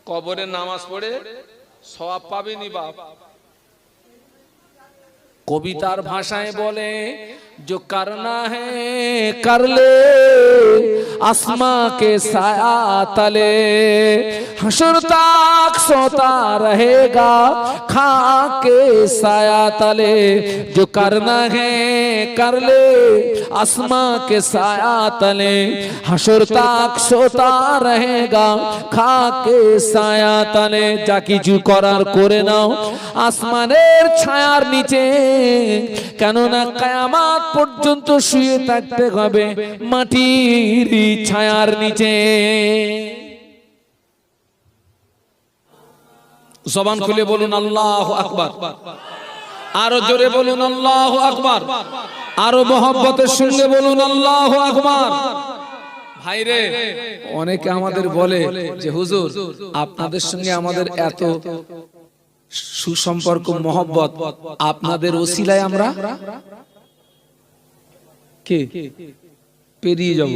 কবরে নামাজ পড়ে সওয়াব পাবেনি বাপ। কবিতার ভাষায় বলে जो करना है कर ले आसमां के साया तले हशर तक सोता रहेगा खाक के साया तले जो करना है कर ले आसमां के साया तले हशर तक सोता रहेगा खाक के साया तले जा किछु करार करे नाओ आसमानेर छायार नीचे केनना कियामत পর্যন্ত শুয়ে থাকতে হবে মাটির ছায়ার নিচে। জবান খুলে বলুন আল্লাহু আকবার, আরো জোরে বলুন আল্লাহু আকবার, আরো মহব্বতের সঙ্গে বলুন আল্লাহু আকবার। ভাইরে, অনেকে আমাদের বলে যে হুজুর আপনাদের সঙ্গে আমাদের এত সুসম্পর্ক মহব্বত, আপনাদের ওসিলায় আমরা কে পেরিয়ে যাব।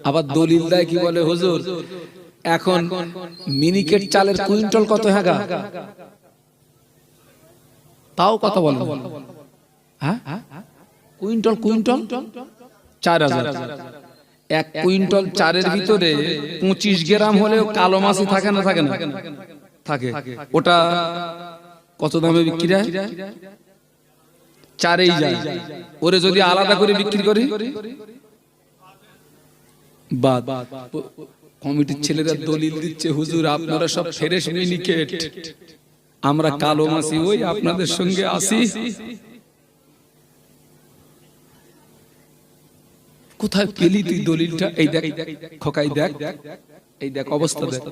আবার দলিল দেয় কি বলে হুজুর এখন মিনিকেট চালের কুইন্টাল কত হাগা, তাও কত বলে, হ্যাঁ কুইন্টাল কুইন্টাল 4000। এক কুইন্টাল চারের ভিতরে 25 গ্রাম হলেও কালো মাছি থাকে না থাকে না থাকে, ওটা কত দামে বিক্রি হয়? চারেই যায়। ওরে যদি আলাদা করে বিক্রি করি বাদ। কমিটির ছেলেরা দলিল দিচ্ছে হুজুর আপনারা সব ফ্রেশ মিনিকেট, আমরা কালো মাছি ওই আপনাদের সঙ্গে আসি। কোথায় পেলি তুই দলিলটা? এই দেখ খোকাই, দেখ এই দেখ অবস্থা দেখ।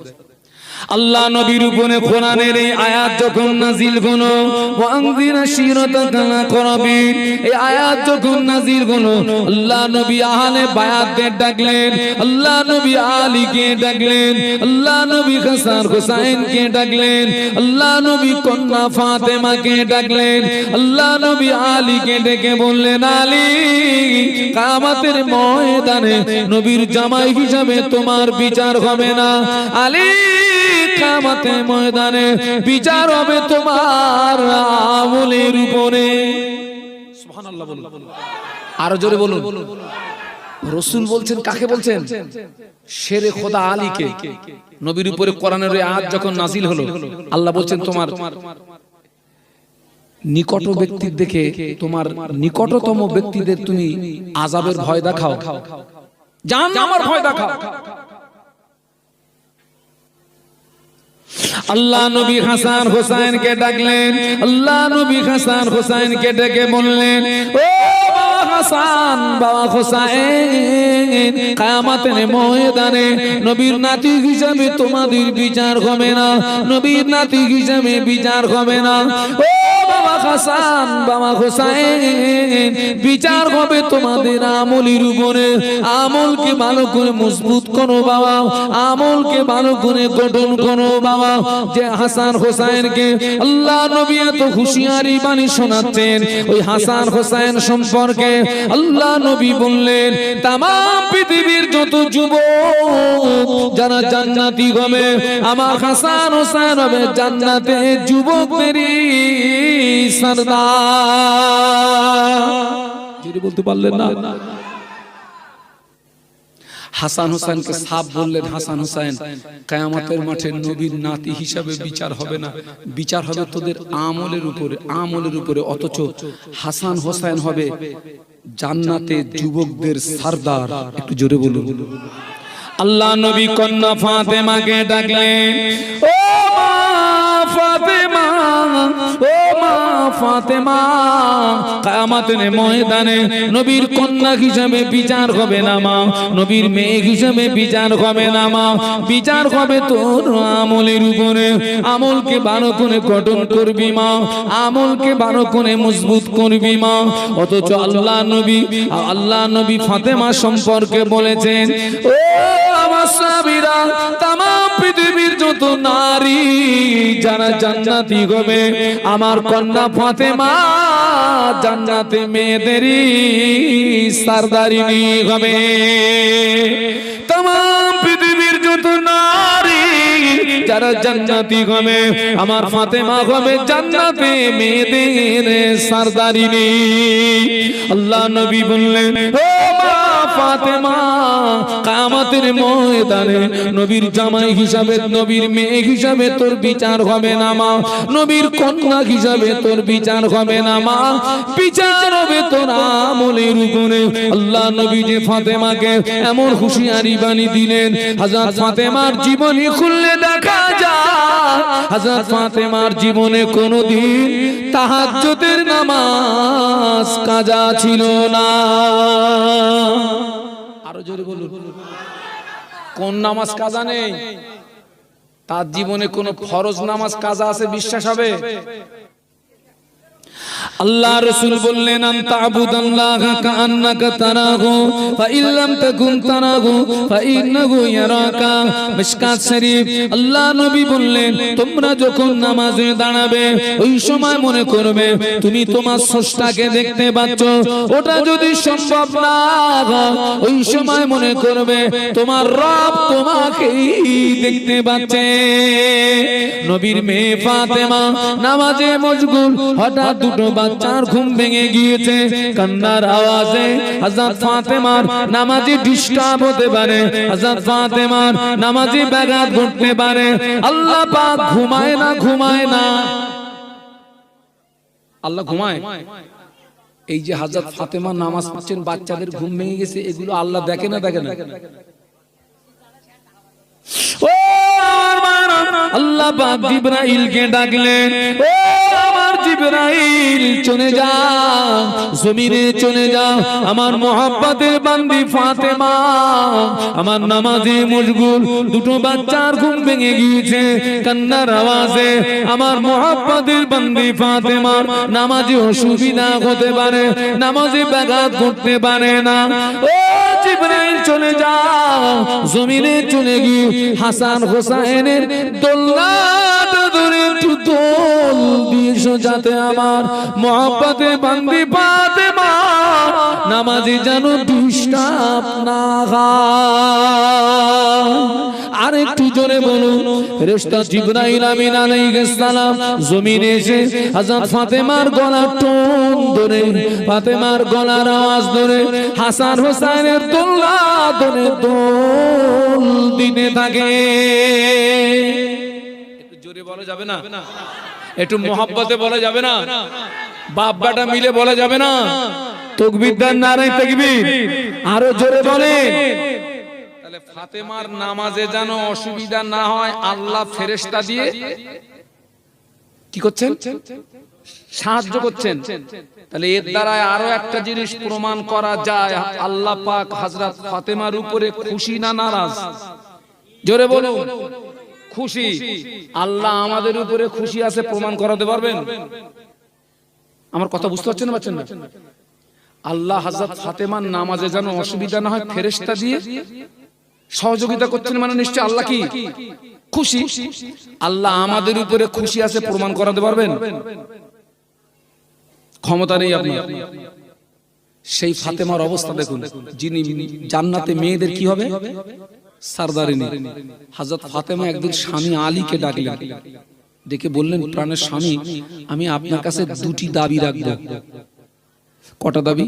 আল্লাহ নবীর উপরে কোরআনের এই আয়াত যখন নাজিল হলো, ওয়ানজিরা শিরাতাকাল আকরাবিন, এই আয়াত যখন নাজিল হলো আল্লাহ নবী আহলে বায়াতদের ডাকলেন, আল্লাহ নবী আলীকে ডাকলেন, আল্লাহ নবী হাসান হুসাইনকে ডাকলেন, আল্লাহ নবী কন্যা ফাতেমাকে ডাকলেন, আল্লাহ নবী আলীকে ডেকে বললেন আলী কিয়ামতের ময়দানে নবীর জামাই হিসাবে তোমার বিচার হবে না, আলী কিয়ামতের ময়দানে বিচার হবে তোমার আমলের উপরে। সুবহানাল্লাহ বলুন, আরো জোরে বলুন। রাসূল বলছেন, কাকে বলছেন? শেরে খোদা আলীকে। নবীর উপরে কোরআনের এই আয়াত যখন নাজিল হলো আল্লাহ বলছেন তোমার নিকট ব্যক্তির দেখে তোমার নিকটতম ব্যক্তিদের তুমি আযাবের ভয় দেখাও, জাহান্নামের ভয় দেখাও। আল্লাহ নবী হাসান হুসাইনকে ডাকলেন, আল্লাহ নবী হাসান হুসাইনকে ডেকে বললেন ও বাবা হাসান, বাবা হুসাইন, কিয়ামতের ময়দানে নবীর নাতি হিসাবে তোমাদের বিচার হবে না, নবীর নাতি হিসাবে বিচার হবে না। ও বাবা হাসান, বাবা হুসাইন, বিচার হবে তোমাদের আমলের উপরে। আমলকে ভালো করে মজবুত করো বাবা, আমলকে ভালো করে গঠন করো বাবা। যে হাসান হুসাইনকে আল্লাহ নবী এত হুঁশিয়ারি বাণী শোনাচ্ছেন, ওই হাসান হুসাইন সম্পর্কে আল্লাহ নবী বললেন তামাম পৃথিবীর যত যুবক যারা জান্নাতি হবে, আমার হাসান হুসাইন হবে জান্নাতে যুবকদেরই সরদার। যদি বলতে পারলেন না, হাসান হুসাইনকে সাফ বললেন হাসান হুসাইন কিয়ামতের মাঠে নবীর নাতি হিসাবে বিচার হবে না, বিচার হবে তোদের আমলের উপরে, আমলের উপরে। অথচ হাসান হুসাইন হবে জান্নাতে যুবকদের সরদার। একটু জোরে বলুন। আল্লাহ নবী কন্যা ফাতেমাকে ডাকলেন ও মা ফাতেমা, ও মা ফাতেমা, কিয়ামতের ময়দানে নবীর কন্যা হিসেবে বিচার হবে না মা, নবীর মেয়ে হিসেবে বিচার হবে না মা, বিচার হবে তোর আমলের উপরে। আমলকে ভালো করে গঠন করবি মা, আমলকে ভালো করে মজবুত করবি মা। অথচ আল্লাহ নবী ফাতেমা সম্পর্কে বলেছেন ও আমার সাহাবীরা, তামাম পৃথিবীর যত নারী যারা জান্নাতি হবে, আমার কন্যা ফাতেমা জান্নাতে মেয়েদেরই সরদারিনী হবে। তামাম পৃথিবীর যত নারী যারা জান্নাতি হবে আমার ফাতেমা হবে জান্নাতে মেয়েদের সরদারিনী। আল্লাহ নবী বললেন ও মা ফাতেমা কিয়ামতের ময়দানে নবীর জামাই হিসাবে নবীর মেয়ে হিসাবে তোর বিচার হবে না মা, নবীর কন্যা হিসাবে তোর বিচার হবে না মা, বিচার হবে তোর আমলের উপরে। আল্লাহ নবী যে ফাতেমাকে এমন হুঁশিয়ারি বাণী দিলেন, হযরত ফাতেমার জীবনী খুললে দেখা যায় হযরত ফাতেমার জীবনে কোনোদিন তাহাজ্জুদের নামাজ কাজা ছিল না। আরো জোরে বলুন, কোন নামাজ কাজা নেই? তার জীবনে কোন ফরজ নামাজ কাজা আছে বিশ্বাস হবে? আল্লাহ রাসূল বললেন আনতা আবুদাল্লাহা কাআন্নাকা তারাহু ফাইন লাম তাকুন তারাহু ফাইন্নাহু ইয়ারাকা। মিশকাত শরীফ। আল্লাহ নবী বললেন তোমরা যখন নামাজে দাঁড়াবে ওই সময় মনে করবে তুমি তোমার স্রষ্টাকে দেখতে পাচ্ছ, ওটা যদি সম্ভব না হয় ওই সময় মনে করবে তোমার রব তোমাকেই দেখতে পাচ্ছে। নবীর মেয়ে ফাতেমা নামাজে মশগুল, হঠাৎ দুটো বাচ্চার ঘুম ভেঙে গিয়েছে, কান্নার আওয়াজে হযরত ফাতেমার নামাজে ডিস্টার্ব হতে পারে, হযরত ফাতেমার নামাজে ব্যাঘাত ঘটতে পারে। আল্লাহ পাক ঘুমায় না, ঘুমায় না। আল্লাহ ঘুমায়? এই যে হযরত ফাতেমা নামাজ পড়ছেন, বাচ্চাদের ঘুম ভেঙে গেছে, এগুলো আল্লাহ দেখে না? দেখে না? ও আমার আল্লাহ পাক জিবরাইলকে ডাকলেন, ও আমার জিবরাইল চলে যাও, জমিনে চলে যাও, আমার মোহাব্বতের বান্দি ফাতেমা আমার নামাজে মশগুল, দুটো বাচ্চার ঘুম ভেঙে গিয়েছে, কান্নার আওয়াজে আমার মোহাব্বতের বান্দি ফাতেমার নামাজে অসুবিধা হতে পারে, নামাজে ব্যাঘাত ঘটতে পারে না। ও জিবরাইল চলে যাও, জমিনে চলে গিয়ে হাসান হোসেনের দোলনাটা ধরে একটু দোল দিয়েছো, যাতে আমার মোহাব্বতে বান্দি ফাতেমা নামাজে যেন ডিস্টার্ব না হয়। আর একটু জোরে বলুন। ফেরেশতা জিবরাইল আমিন আলাইহিস সালাম জমিনে এসে হযরত ফাতেমার গলার টোন ধরে, ফাতেমার গলার আওয়াজ ধরে হাসান হোসেনের দোলনা ধরে দোল দিতে থাকে। একটু জোরে বলা যাবে না? একটু মোহাব্বতে বলা যাবে না? বাপ বেটা মিলে বলা যাবে না? তাকবীর দেন, নারায়ে তাকবীর। আরো জোরে বলেন। তাহলে ফাতেমার নামাজে যেন অসুবিধা না হয় আল্লাহ ফেরেশতা দিয়ে কি করছেন? সাহায্য করছেন। তাহলে এর দ্বারা আরো একটা জিনিস প্রমাণ করা যায়, আল্লাহ পাক হযরত ফাতেমার উপরে খুশি না নারাজ? জোরে বলুন। খুশি। আল্লাহ আমাদের উপরে খুশি আছে, প্রমাণ করাতে পারবেন? আমার কথা বুঝতে পারছেন না? পাচ্ছেন না? আল্লাহ হযরত ফাতেমার নামাজে যেন অসুবিধা না হয় ফেরেশতা দিয়ে সহযোগিতা করছেন, মানে নিশ্চয় আল্লাহ কি খুশি। আল্লাহ আমাদের উপরে খুশি আছে, প্রমাণ করাতে পারবেন? ক্ষমতা নেই আপনার। সেই ফাতেমার অবস্থা দেখুন, যিনি জান্নাতে মেয়েদের কি হবে সরদারিনী। হযরত ফাতেমা একদিন স্বামী আলীকে ডাকলেন, ডেকে বললেন প্রাণের স্বামী, আমি আপনার কাছে দুটি দাবি রাখবো। কটা দাবি?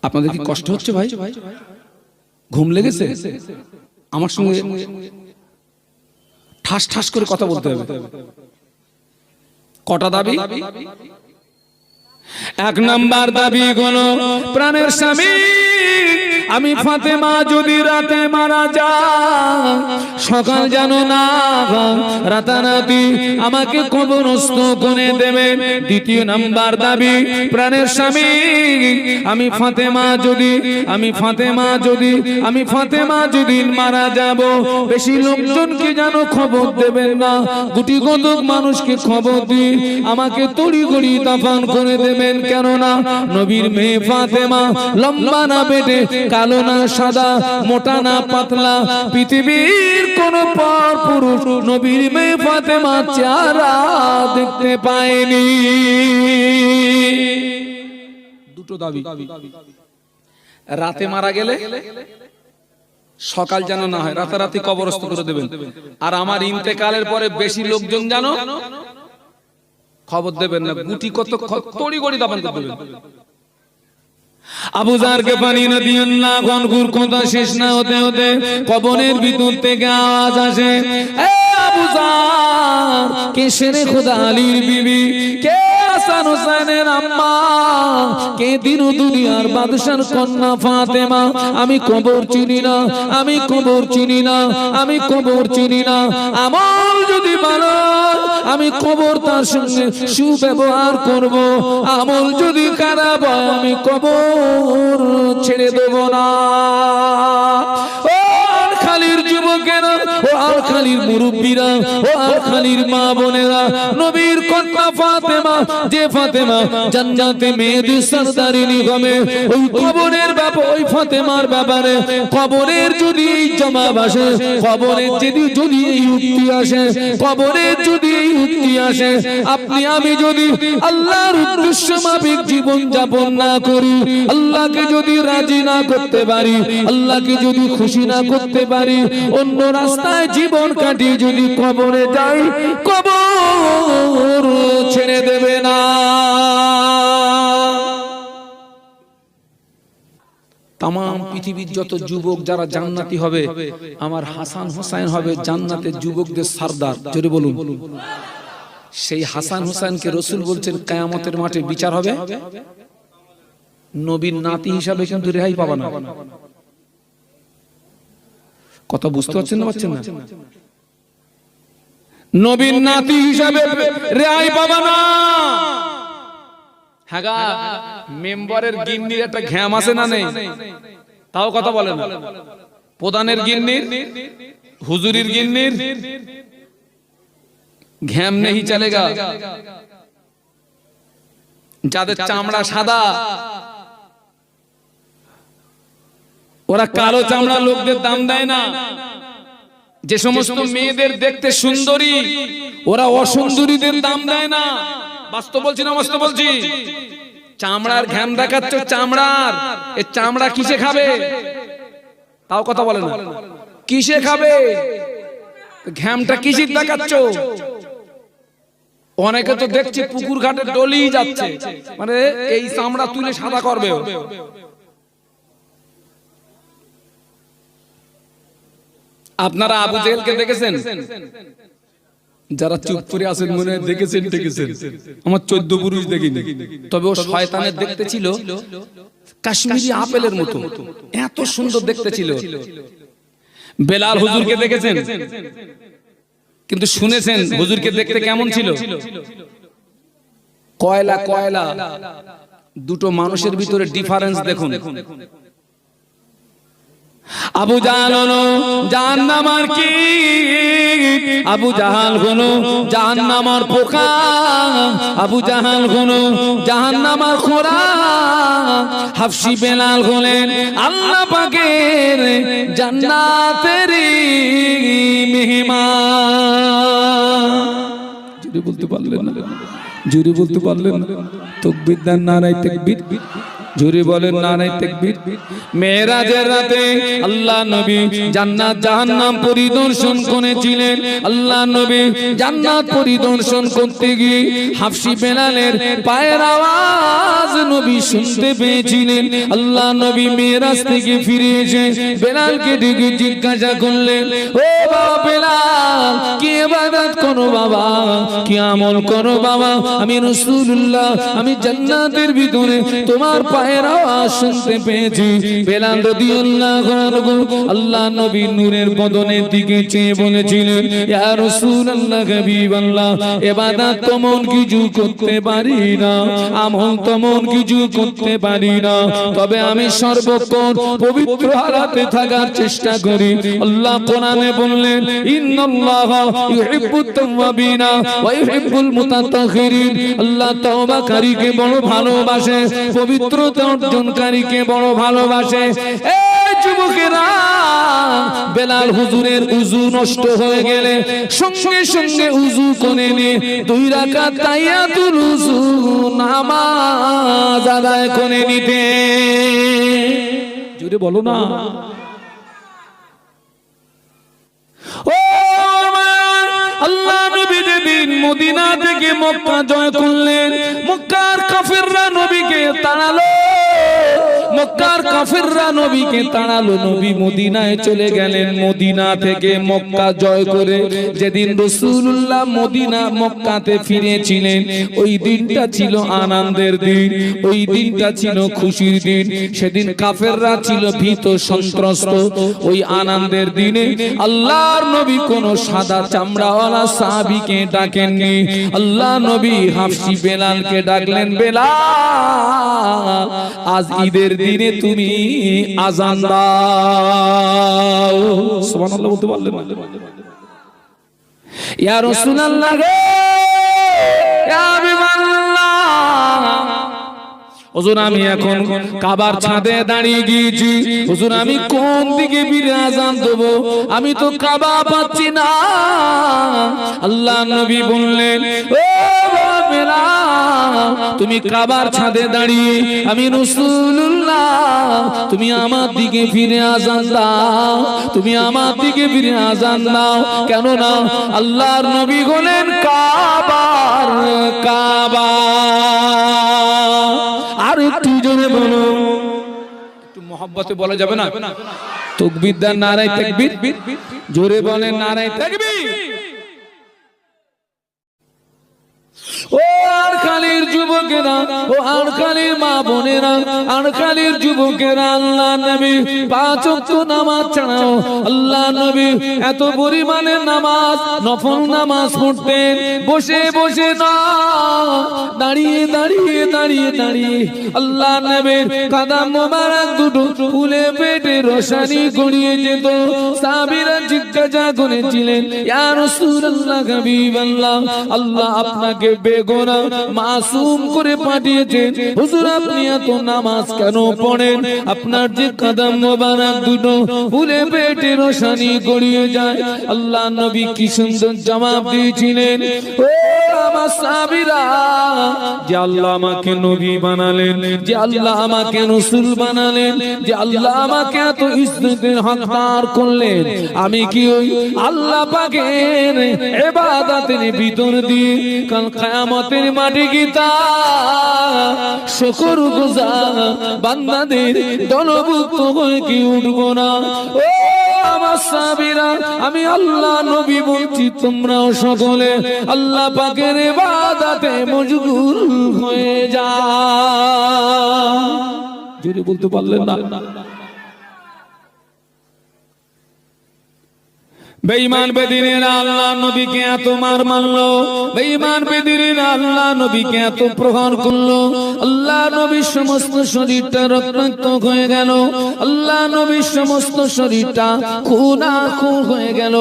আপনাদের কি কষ্ট হচ্ছে ভাই? ঘুম লেগেছে? আমার সঙ্গে ঠাস ঠাস করে কথা বলতে হবে। কটা দাবি? এক নাম্বার দাবি হলো প্রাণের স্বামী, আমি ফাতেমা যদি রাতে মারা যায়, সকাল যেন না রাতারাতি আমাকে কবরস্থ করে দেবেন। দ্বিতীয় নাম্বার দাবি প্রাণের স্বামী, আমি ফাতেমা যদি মারা যাব, বেশি লোকজনকে যেন খবর দেবেন না, গুটি কতক মানুষকে খবর দিয়ে আমাকে তড়িঘড়ি দাফন করে দেবেন। কেননা নবীর মেয়ে ফাতেমা লম্বা না বেটে, কালো না সাদা, মোটা না পাতলা, পৃথিবীর কোন পর পুরুষ নবীর মেয়ে ফাতেমা চেহারা দেখতে পায়নি। দুটো দাবি। রাতে মারা গেলে সকাল যেন না হয়, রাতারাতি কবরস্থ করে দেবেন। আর আমার ইন্তেকালের পরে বেশি লোকজন যেন খবর দেবেন না, গুটি কত তড়ি গড়ি দাফন করে দেবেন। আবু যার গিফারি রাদিয়াল্লাহু আনহুর কথা শেষ না হতে হতে কবরের ভিতর থেকে আওয়াজ আসে, এ আবু যার, কে শেরে খোদা আলীর বিবি, কে হাসান হোসেনের আম্মা, কে দিন দুনিয়ার বাদশার কন্যা ফাতেমা? আমি কবর চিনি না, আমি কবর চিনি না, আমি কবর চিনি না। আমল যদি ভালো আমি কবর তার সঙ্গে সুব্যবহার করব, আমল যদি খারাপ হয় আমি কবর ছেড়ে দেব না। ও আলখালির যুবকেরা, ও আলখালির মুরব্বীরা, ও আলখালির মা বোনেরা, নবীর কন্যা ফাতেমা, যে ফাতেমা জান্নাতে মেয়েদের সরদারিনী হবে, ওই কবরের ব্যাপারে, ওই ফাতেমার ব্যাপারে কবরের যদি জবাব আসে, কবরের যদি যুক্তি আসে, কবরের যদি যুক্তি আসে, আপনি আমি যদি আল্লাহর উদ্দেশ্য মাফিক জীবন যাপন না করি, আল্লাহকে যদি রাজি না করতে পারি, আল্লাহকে যদি খুশি না করতে পারি, অন্য রাস্তায় জীবন কাটিয়ে যদি কবরে যাই, কবর ছেড়ে দেবে না। তাম পৃথিবীর যত যুবক যারা জান্নাতি হবে, আমার হাসান হোসেন হবে জান্নাতের যুবকদের সরদার। জোরে বলুন। সেই হাসান হোসেনকে রাসূল বলছেন কিয়ামতের মাঠে বিচার হবে, নবীর নাতি হিসাবে কিন্তু রেহাই পাবে না। কথা বুঝতে পারছেন না? পাচ্ছেন না? নবীর নাতি হিসাবে রেহাই পাবে না। হ্যাঁ, মেম্বারের গিন্নির একটা ঘ্যাম আছে না নেই? তাও কথা বলে না। প্রধানের গিন্নির, হুজুরির গিন্নির ঘ্যাম নেই চলেগা। যাদের চামড়া সাদা, ওরা কালো চামড়া লোকদের দাম দেয় না। যে সমস্ত মেয়েদের দেখতে সুন্দরী, ওরা অসুন্দরীদের দাম দেয় না। বাস্তব বলছি না বাস্তব বলছি? চামড়ার ঘ্যাম দেখাচ্ছ, চামড়ার এই চামড়া কিসে খাবে? তাও কথা বলে না। কিসে খাবে? ঘ্যামটা কিসে দেখাচ্ছ? অনেকে তো দেখছি পুকুর ঘাটে ডলি যাচ্ছে, মানে এই চামড়া তুলে সাদা করবে। আপনারা আবু জেহেলকে দেখেছেন? যারা চুপ করে আছেন মনে হয় দেখেছেন, দেখেছেন। আমার 14 পুরুষ দেখিনি, তবে ও শয়তানের দেখতে ছিল কাশ্মীরি আপেলের মতো, এত সুন্দর দেখতে ছিল। বেলাল হুজুরকে দেখেছেন, কিন্তু শুনেছেন হুজুরকে দেখতে কেমন ছিল? কয়লা কয়লা। দুটো মানুষের ভিতরে ডিফারেন্স দেখুন। আবু জাহাল হলো জাহান্নামের কীট, আবু জাহাল হলো জাহান্নামের পোকা, আবু জাহাল হলো জাহান্নামের খোরাক। হাফসি বেলাল হলেন আল্লাহ পাকের জান্নাতের মেহমান। জোরে বলতে পারলেন না? জোরে বলতে পারলেন না? তাকবীর দেন, নারায়ে তাকবীর। জোরে বলেন নারায়ে তাকবীর। মেরাজের রাতে আল্লাহ নবী জান্নাত জাহান্নাম পরিদর্শন করেছিলেন। আল্লাহ নবী জান্নাত পরিদর্শন করতে গিয়ে হাফসি বেলালের পায়ের আওয়াজ নবী শুনতে পেয়েছিলেন। আল্লাহ নবী মেরাজ থেকে ফিরে এসে বেলালকে ডেকে জিজ্ঞাসা করলেন, ও বাবা বেলাল, কি ইবাদত করো বাবা, কি আমল করো বাবা? আমি রাসূলুল্লাহ, আমি জান্নাতের ভিতরে তোমার পায়ের আওয়াজ শুনতে পেয়েছি। বেলাল রাদিয়াল্লাহু আনহু আল্লাহ নবীর নূরের বদনের দিকে চেয়ে বলেছিলেন, ইয়া রাসূলুল্লাহ, হাবিবাল্লাহ, ইবাদত তেমন কিছু করতে পারি না, আমল তেমন কিছু করতে পারি না, তবে আমি সর্বক্ষণ পবিত্র হালাতে থাকার চেষ্টা করি। আল্লাহ কোরআনে বললেন, ইন্নাল্লাহা ইউহিব্বুত তাওয়াবিনা ওয়া ইউহিব্বুল মুতাতাহহিরিন। আল্লাহ তওবাকারীকে বড় ভালোবাসে, পবিত্রতা অর্জনকারীকে বড় ভালোবাসে। এই যুবকেরা, বেলাল হুজুরের উযু নষ্ট হয়ে গেলে সঙ্গে সঙ্গে উযু করে নিয়ে 2 রাকাত তাহিয়াতুল উযু নামাজ আদায় করে নিতে। জোরে বলো না। মদিনা থেকে মক্কা জয় করলেন, মক্কার কাফেররা নবীকে তাড়ালো, মক্কার কাফেররা নবীকে তাড়ালো, নবী মদিনায় চলে গেলেন। মদিনা থেকে মক্কা জয় করে যেদিন রাসূলুল্লাহ মদিনা মক্কাতে ফিরেছিলেন, ওই দিনটা ছিল আনন্দের দিন, ওই দিনটা ছিল খুশির দিন। সেদিন কাফেররা ছিল ভীত সন্ত্রস্ত। ওই আনন্দের দিনে আল্লাহর নবী কোন সাদা চামড়াওয়ালা সাহাবীকে ডাকেননি। আল্লাহ নবী হাফসি বেলালকে ডাকলেন, বেলাল আজ ঈদের দিনে তুমি আযান দাও। সুবহানাল্লাহ বলতে পারলেন না? ইয়া রাসূলুল্লাহ গে, ইয়া হাবিবাল্লাহ, হুজুর আমি এখন কাবার ছাদে দাঁড়িয়ে গিয়েছি, হুজুর আমি কোন দিকে ফিরে আযান দেব, আমি তো কাবা পাচ্ছি না। আল্লাহ নবী বললেন, ও বেলাল তুমি কাবার ছাদে দাঁড়িয়ে, আমি রাসূলুল্লাহ তুমি আমার দিকে ফিরে আযান দাও, তুমি আমার দিকে ফিরে আযান দাও। কেন না আল্লাহর নবী বলেন কাবার কাবা। আর একটু জোরে বলো, একটু মহব্বতে বলা যাবে না? তাকবীর দান, নারায়ে তাকবীর, জোরে বলেন নারায়ে তাকবীর। ও আরকালির যুবকেরা, ও আরকালির মা বোনেরা, আরকালির যুবকেরা, আল্লাহ নবী পাঁচ ওয়াক্ত নামাজ ছাড়াও আল্লাহ নবী এত পরিমাণে নামাজ, নফল নামাজ পড়তেন। বসে বসে না, দাঁড়িয়ে দাঁড়িয়ে দাঁড়িয়ে দাঁড়িয়ে আল্লাহ নবীর কদম মোবারক দুটো ফুলে পেটে রোশনি গড়িয়ে যেত। সাহাবীরা জিজ্ঞাসা করেছিলেন, ইয়া রাসূলুল্লাহ হাবিবাল্লাহ, আল্লাহ আপনাকে বেগুনাহ মাসুম করে পাঠিয়েছেন, হুজুর আপনি এত নামাজ কেন পড়েন? আপনার যে কদম মোবারক দুটো ফুলে পেটে রোশনি গড়িয়ে যায়। আল্লাহ নবী কি সুন্দর জবাব দিয়েছিলেন, ও আমার সাহাবীরা, যে আল্লাহ আমাকে নবী বানালেন, যে আল্লাহ আমাকে রাসূল বানালেন, যে আল্লাহ আমাকে এত ইজ্জতের হকদার করলেন, আমি কি ওই আল্লাহ পাকের ইবাদতের ভিতর দিয়ে কাল কিয়ামতের মাঠে কি তা শুকরগুজার বান্দাদের দলভুক্ত হয়ে কি উঠব না? ও আমার সাহাবীরা, আমি আল্লাহ নবী বলছি, তোমরাও সকলে আল্লাহ পাকের ইবাদতে মশগুল হয়ে যাও। জোরে বলতে পারলেন না? বেঈমান বেদিনেরা আল্লাহ নবীকে এত মার মারলো, বেঈমান বেদিনেরা আল্লাহ নবীকে এত প্রহার করলো, আল্লাহ নবীর সমস্ত শরীরটা রক্তাক্ত হয়ে গেল, আল্লাহ নবীর সমস্ত শরীরটা খুনাখুন হয়ে গেল,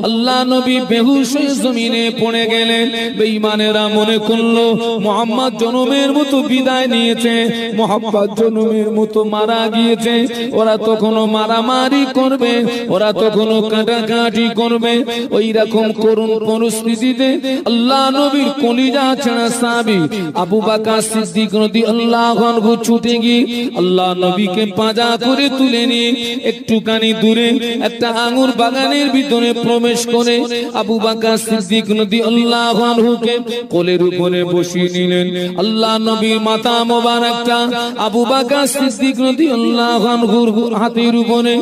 আল্লাহ নবী বেহুশ হয়ে জমিনে পড়ে গেলেন। বেঈমানেরা মনে করলো মুহাম্মদ জনমের মতো বিদায় নিয়েছে, মুহাম্মদ জনমের মতো মারা গিয়েছে। ওরা তখনও মারামারি করবে, ওরা তখনও কাটাকাটি করবে। ওই রকম করুণ পরিস্থিতিতে আল্লাহ নবীর কলিজা ছাড়া সাহাবী আবু বকর সিদ্দিক রাদিয়াল্লাহু আনহু ছুটে গিয়ে আল্লাহ নবীকে পাজা করে তুলে নিয়ে একটুখানি দূরে একটা আঙ্গুর বাগানের ভিতরে প্রবেশ করে আবু বকর সিদ্দিক রাদিয়াল্লাহু আনহুকে কোলের উপরে বসিয়ে নিলেন। আল্লাহ নবীর মাথা মোবারকটা আবু বকর সিদ্দিক রাদিয়াল্লাহু আনহুর হাতের উপরে,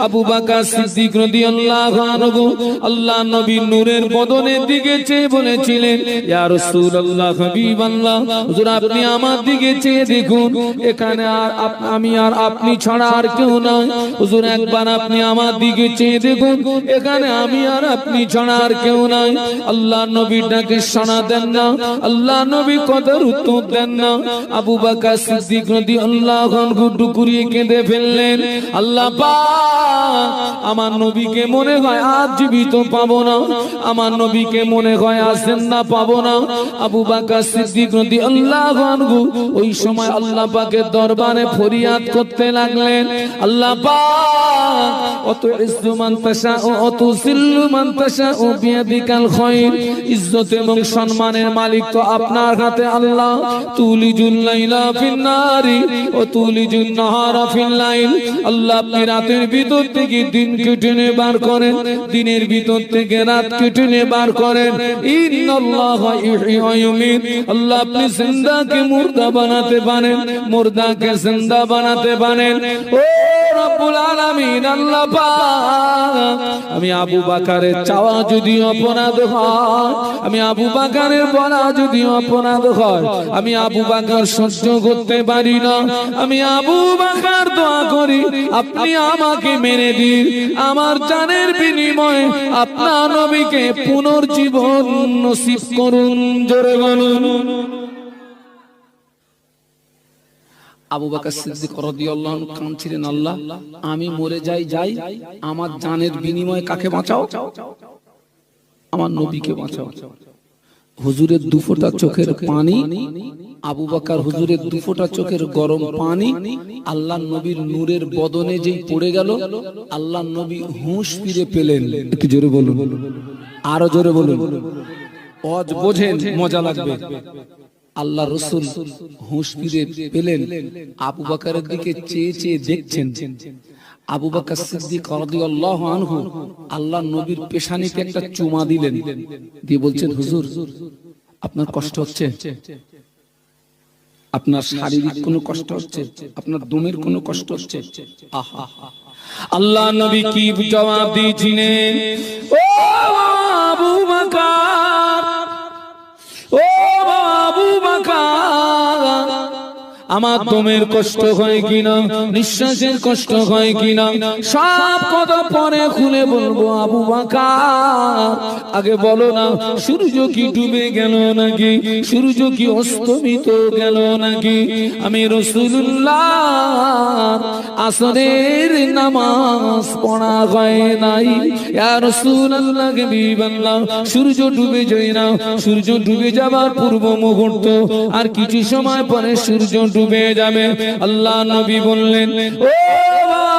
আবু বকর সিদ্দিক রাদিয়াল্লাহু আনহু আল্লাহ নবীর নূরের বদনের দিকে চেয়ে বলেছিলেন, ইয়া রাসূলুল্লাহ হাবিবাল্লাহ, হুজুর আপনি আমার দিকে চেয়ে দেখুন, এখানে আর আমি আর আপনি ছাড়া আর কেউ নাই। হুজুর একবার আপনি আমার দিকে চেয়ে দেখুন, এখানে আমি আর আপনি ছাড়া আর কেউ নাই। আল্লাহ নবীর ডাকে সাড়া দেন না, আল্লাহ নবী কথার উত্তর দেন না। আবু বকর সিদ্দিক রাদিয়াল্লাহু আনহু টুকরিয়ে কেঁদে ফেললেন, আল্লাহ পাক আমার নবীকে মনে হয় আজ জীবিত পাবো না, আমার নবীকে মনে হয় আজ জিন্দা পাবো না। আবু বকর সিদ্দিক রাদিয়াল্লাহু আনহু ওই সময় আল্লাহ পাকের দরবারে ফরিয়াদ করতে লাগলেন, আল্লাহ পাক অত ইজ্জু মান তাশা ও তুযিল্লু মান তাশা ও বিয়াদিকাল খায়র, ইজ্জত এবং সম্মানের মালিক তো আপনার হাতে আল্লাহ। তুলিজুল লাইলা ফিন নারি ও তুলিজুন নাহারা ফিল লাইল, আল্লাহ আপনি রাতের ভিতর থেকে দিনকে টেনে বার করেন, দিনের ভিতর থেকে রাতকে টেনে বার করেন। ইন্নাল্লাহা ইহয়ি ওয়া ইউমীত, আল্লাহ আপনি জিন্দাকে মুর্দা বানাতে পারেন, মুর্দাকে জিন্দা বানাতে পারেন। ও রব্বুল আলামিন আল্লাহ পাক, আমি আবু বকরের চাওয়া যদি অপরাধ হয়, আমি আবু বকরের বলা যদি অপরাধ হয়, আমি আবু বকর সহ্য করতে পারি না। আমি আবু বকর দোয়া করি আপনি আমাকে মেরে দিন, আমার জানের বিনিময়ে আপনার নবীকে পুনর্জীবন নসিব করুন। জোরে বলুন। আবু বকর সিদ্দিক রাদিয়াল্লাহু আনহু কাঁদছিলেন, আল্লাহ আমি মরে যাই, আমার জানের বিনিময়ে কাকে বাঁচাও? আমার নবীকে বাঁচাও। হুজুরের দুফোঁটা চোখের পানি, আবু বকর হুজুরের দুফোঁটা চোখের গরম পানি আল্লাহর নবীর নূরের বদনে যেই পড়ে গেল, আল্লাহর নবী হুঁশ ফিরে পেলেন। একটু জোরে বলুন, আরো জোরে বলুন, অজ বোঝেন, মজা লাগবে। আল্লাহ রসুল হুঁশ ফিরে পেলেন, আবু বকরের দিকে চেয়ে চেয়ে দেখছেন। আবু বকর সিদ্দিক রাদিয়াল্লাহু আনহু আল্লাহর নবীর পেশানিতে একটা চুমা দিলেন, দিয়ে বলছেন, হুজুর আপনার কষ্ট হচ্ছে? আপনার শারীরিক কোনো কষ্ট হচ্ছে? আপনার দমের কোনো কষ্ট হচ্ছে? আহা, আল্লাহ নবী কি জবাব দিয়েছিলেন? ও আবু বকর, ও আবু বকর, আমার দমের কষ্ট হয় কিনা, নিঃশ্বাসের কষ্ট হয় কিনা, সব কথা পরে খুলে বলবো। আবু বকর আগে বলো না, সূর্য কি ডুবে গেল নাকি, সূর্য কি অস্তমিত গেল নাকি? আমি রাসূলুল্লাহ আসরের নামাজ পড়া হয় নাই। ইয়া রাসূলুল্লাহ কে বিবাল্লাহ, সূর্য ডুবে যায় না, সূর্য ডুবে যাবার পূর্ব মুহূর্ত আর কিছু সময় পরে সূর্য ডুবে যাবে। আল্লাহ নবী বললেন, ও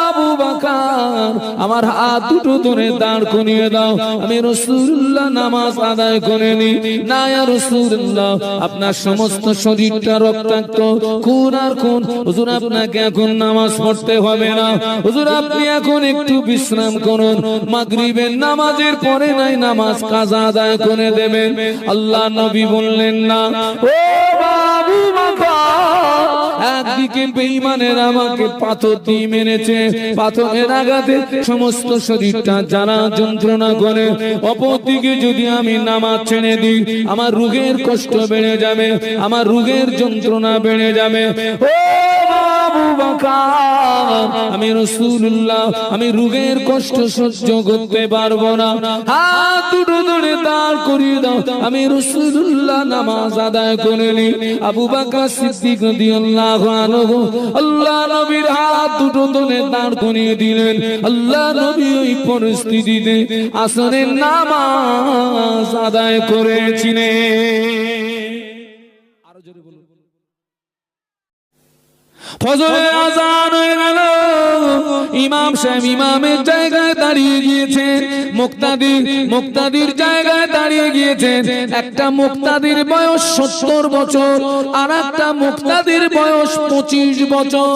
আবু বকর আমার হাত দুটো ধরে দাঁড় করিয়ে দাও, আমি রাসূলুল্লাহ নামাজ আদায় করে নি। না ইয়া রাসূলুল্লাহ, আপনার সমস্ত শরীরটা রক্তাক্ত, খুন আর খুন। হুজুর আপনাকে এখন নামাজ পড়তে হবে না, হুজুর আপনি এখন একটু বিশ্রাম করুন, মাগরিবের নামাজের পরে নাই নামাজ কাজা আদায় করে দেবেন। আল্লাহ নবী বললেন, না ও আবু বকর, একদিকে বেঈমানের আমাকে পাথর দিয়ে মেরেছে, পাথরের আঘাতে সমস্ত শরীরটা জ্বালা যন্ত্রণা করে, অপরদিকে যদি আমি নামাজ ছেড়ে দিই আমার রোগের কষ্ট বেড়ে যাবে, আমার রোগের যন্ত্রণা বেড়ে যাবে। ও আবু বকর, আমি রাসূলুল্লাহ আমি রোগের কষ্ট সহ্য করতে পারবো না, হাত দুটো ধরে দাঁড় করিয়ে দাও, আমি রাসূলুল্লাহ নামাজ আদায় করে নি। আবু বকর সিদ্দিক রাদিয়াল্লাহু আনহু আল্লাহ নবীর হাত দুটো ধরে দাঁড় করিয়ে দিলেন। আল্লাহ নবী ওই পরিস্থিতিতে আসরের নামাজ আদায় করেছিলেন। আরো জোরে বলুন। ফজরের আযান হয়ে গেল, ইমাম সাহেব ইমামের জায়গায় দাঁড়িয়ে গিয়েছেন, মুক্তাদির জায়গায় দাঁড়িয়ে গিয়েছেন। একটা মুক্তাদির বয়স 70 বছর আর একটা মুক্তাদির বয়স 25 বছর।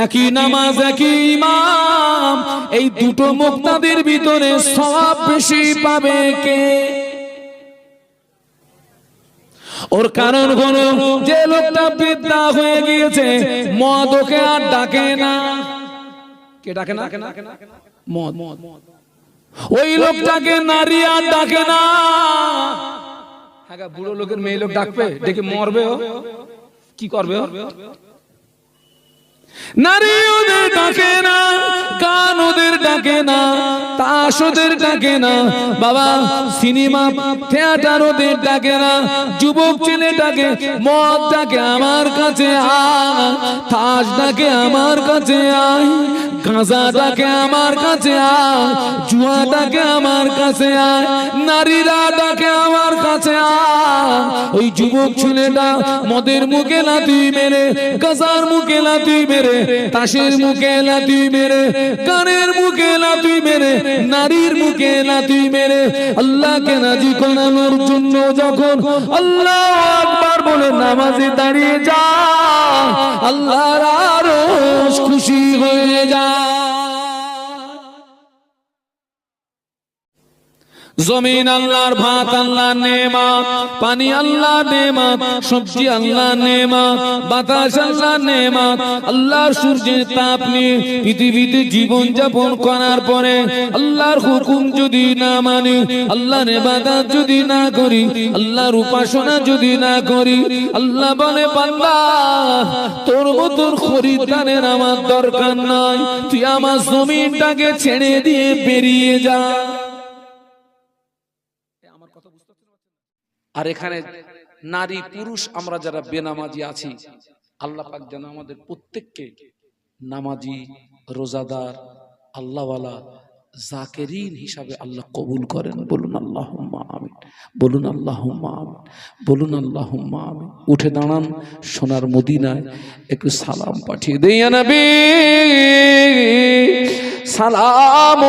একই নামাজ একই ইমাম, এই দুটো মুক্তাদির ভিতরে সওয়াব বেশি পাবে কে? ওর কারণ হলো যে লোকটা বিদ্যা হয়ে গিয়েছে, মদ ওকে আর ডাকে না। কে ডাকে না? মদ। ওই লোকটাকে নারী আর ডাকে না। হ্যাঁ, বুড়ো লোকের মেয়ে লোক ডাকবে, ডেকে মরবে, ও কি করবে? নারী ওদের ডাকে না, গান ওদের ডাকে না, তাস ওদের ডাকে না, বাবা সিনেমা থিয়েটার ওদের ডাকে না। যুবক ছেলে ডাকে, মদ ডাকে আমার কাছে আয়, তাস ডাকে আমার কাছে আয়, গাঁজা ডাকে আমার কাছে আয়, জুয়া ডাকে আমার কাছে আয়, নারীরা ডাকে আমার কাছে আয়। ওই যুবক ছেলেটা মদের মুখে লাথি মেরে, গাঁজার মুখে লাথি মেরে মেরে, তাসের মুখে লাথি মেরে, গানের মুখে লাথি মেরে, নারীর মুখে লাথি মেরে আল্লাহকে রাজি করানোর জন্য যখন আল্লাহু আকবার বলে নামাজে দাঁড়িয়ে যা, আল্লাহর আরশ খুশি হয়ে যায়। জমিন আল্লাহর, ভাত আল্লাহর নেয়ামত, পানি আল্লাহর নেয়ামত, সবজি আল্লাহর নেয়ামত, বাতাস আল্লাহর নেয়ামত। আল্লাহর সূর্যের তাপ নিয়ে পৃথিবীতে জীবন যাপন করার পরে আল্লাহর হুকুম যদি না মানি, আল্লাহর ইবাদত যদি না করি, আল্লাহর উপাসনা যদি না করি, আল্লাহ বলে বান্দা তোর মতন খরিদ্দারের আমার দরকার নাই, তুই আমার জমিনটাকে ছেড়ে দিয়ে বেরিয়ে যা। আর এখানে নারী পুরুষ আমরা যারা বেনামাজি আছি, আল্লাহ পাক যেন আমাদের প্রত্যেককে নামাজি, রোজাদার, আল্লাহওয়ালা, জাকেরিন হিসাবে আল্লাহ কবুল করেন। বলুন আল্লাহুম্মা আমিন, বলুন আল্লাহুম্মা আমিন, বলুন আল্লাহুম্মা আমিন। উঠে দাঁড়ান, সোনার মদিনায় একটু সালাম পাঠিয়ে দেই। ইয়া নবী সালাম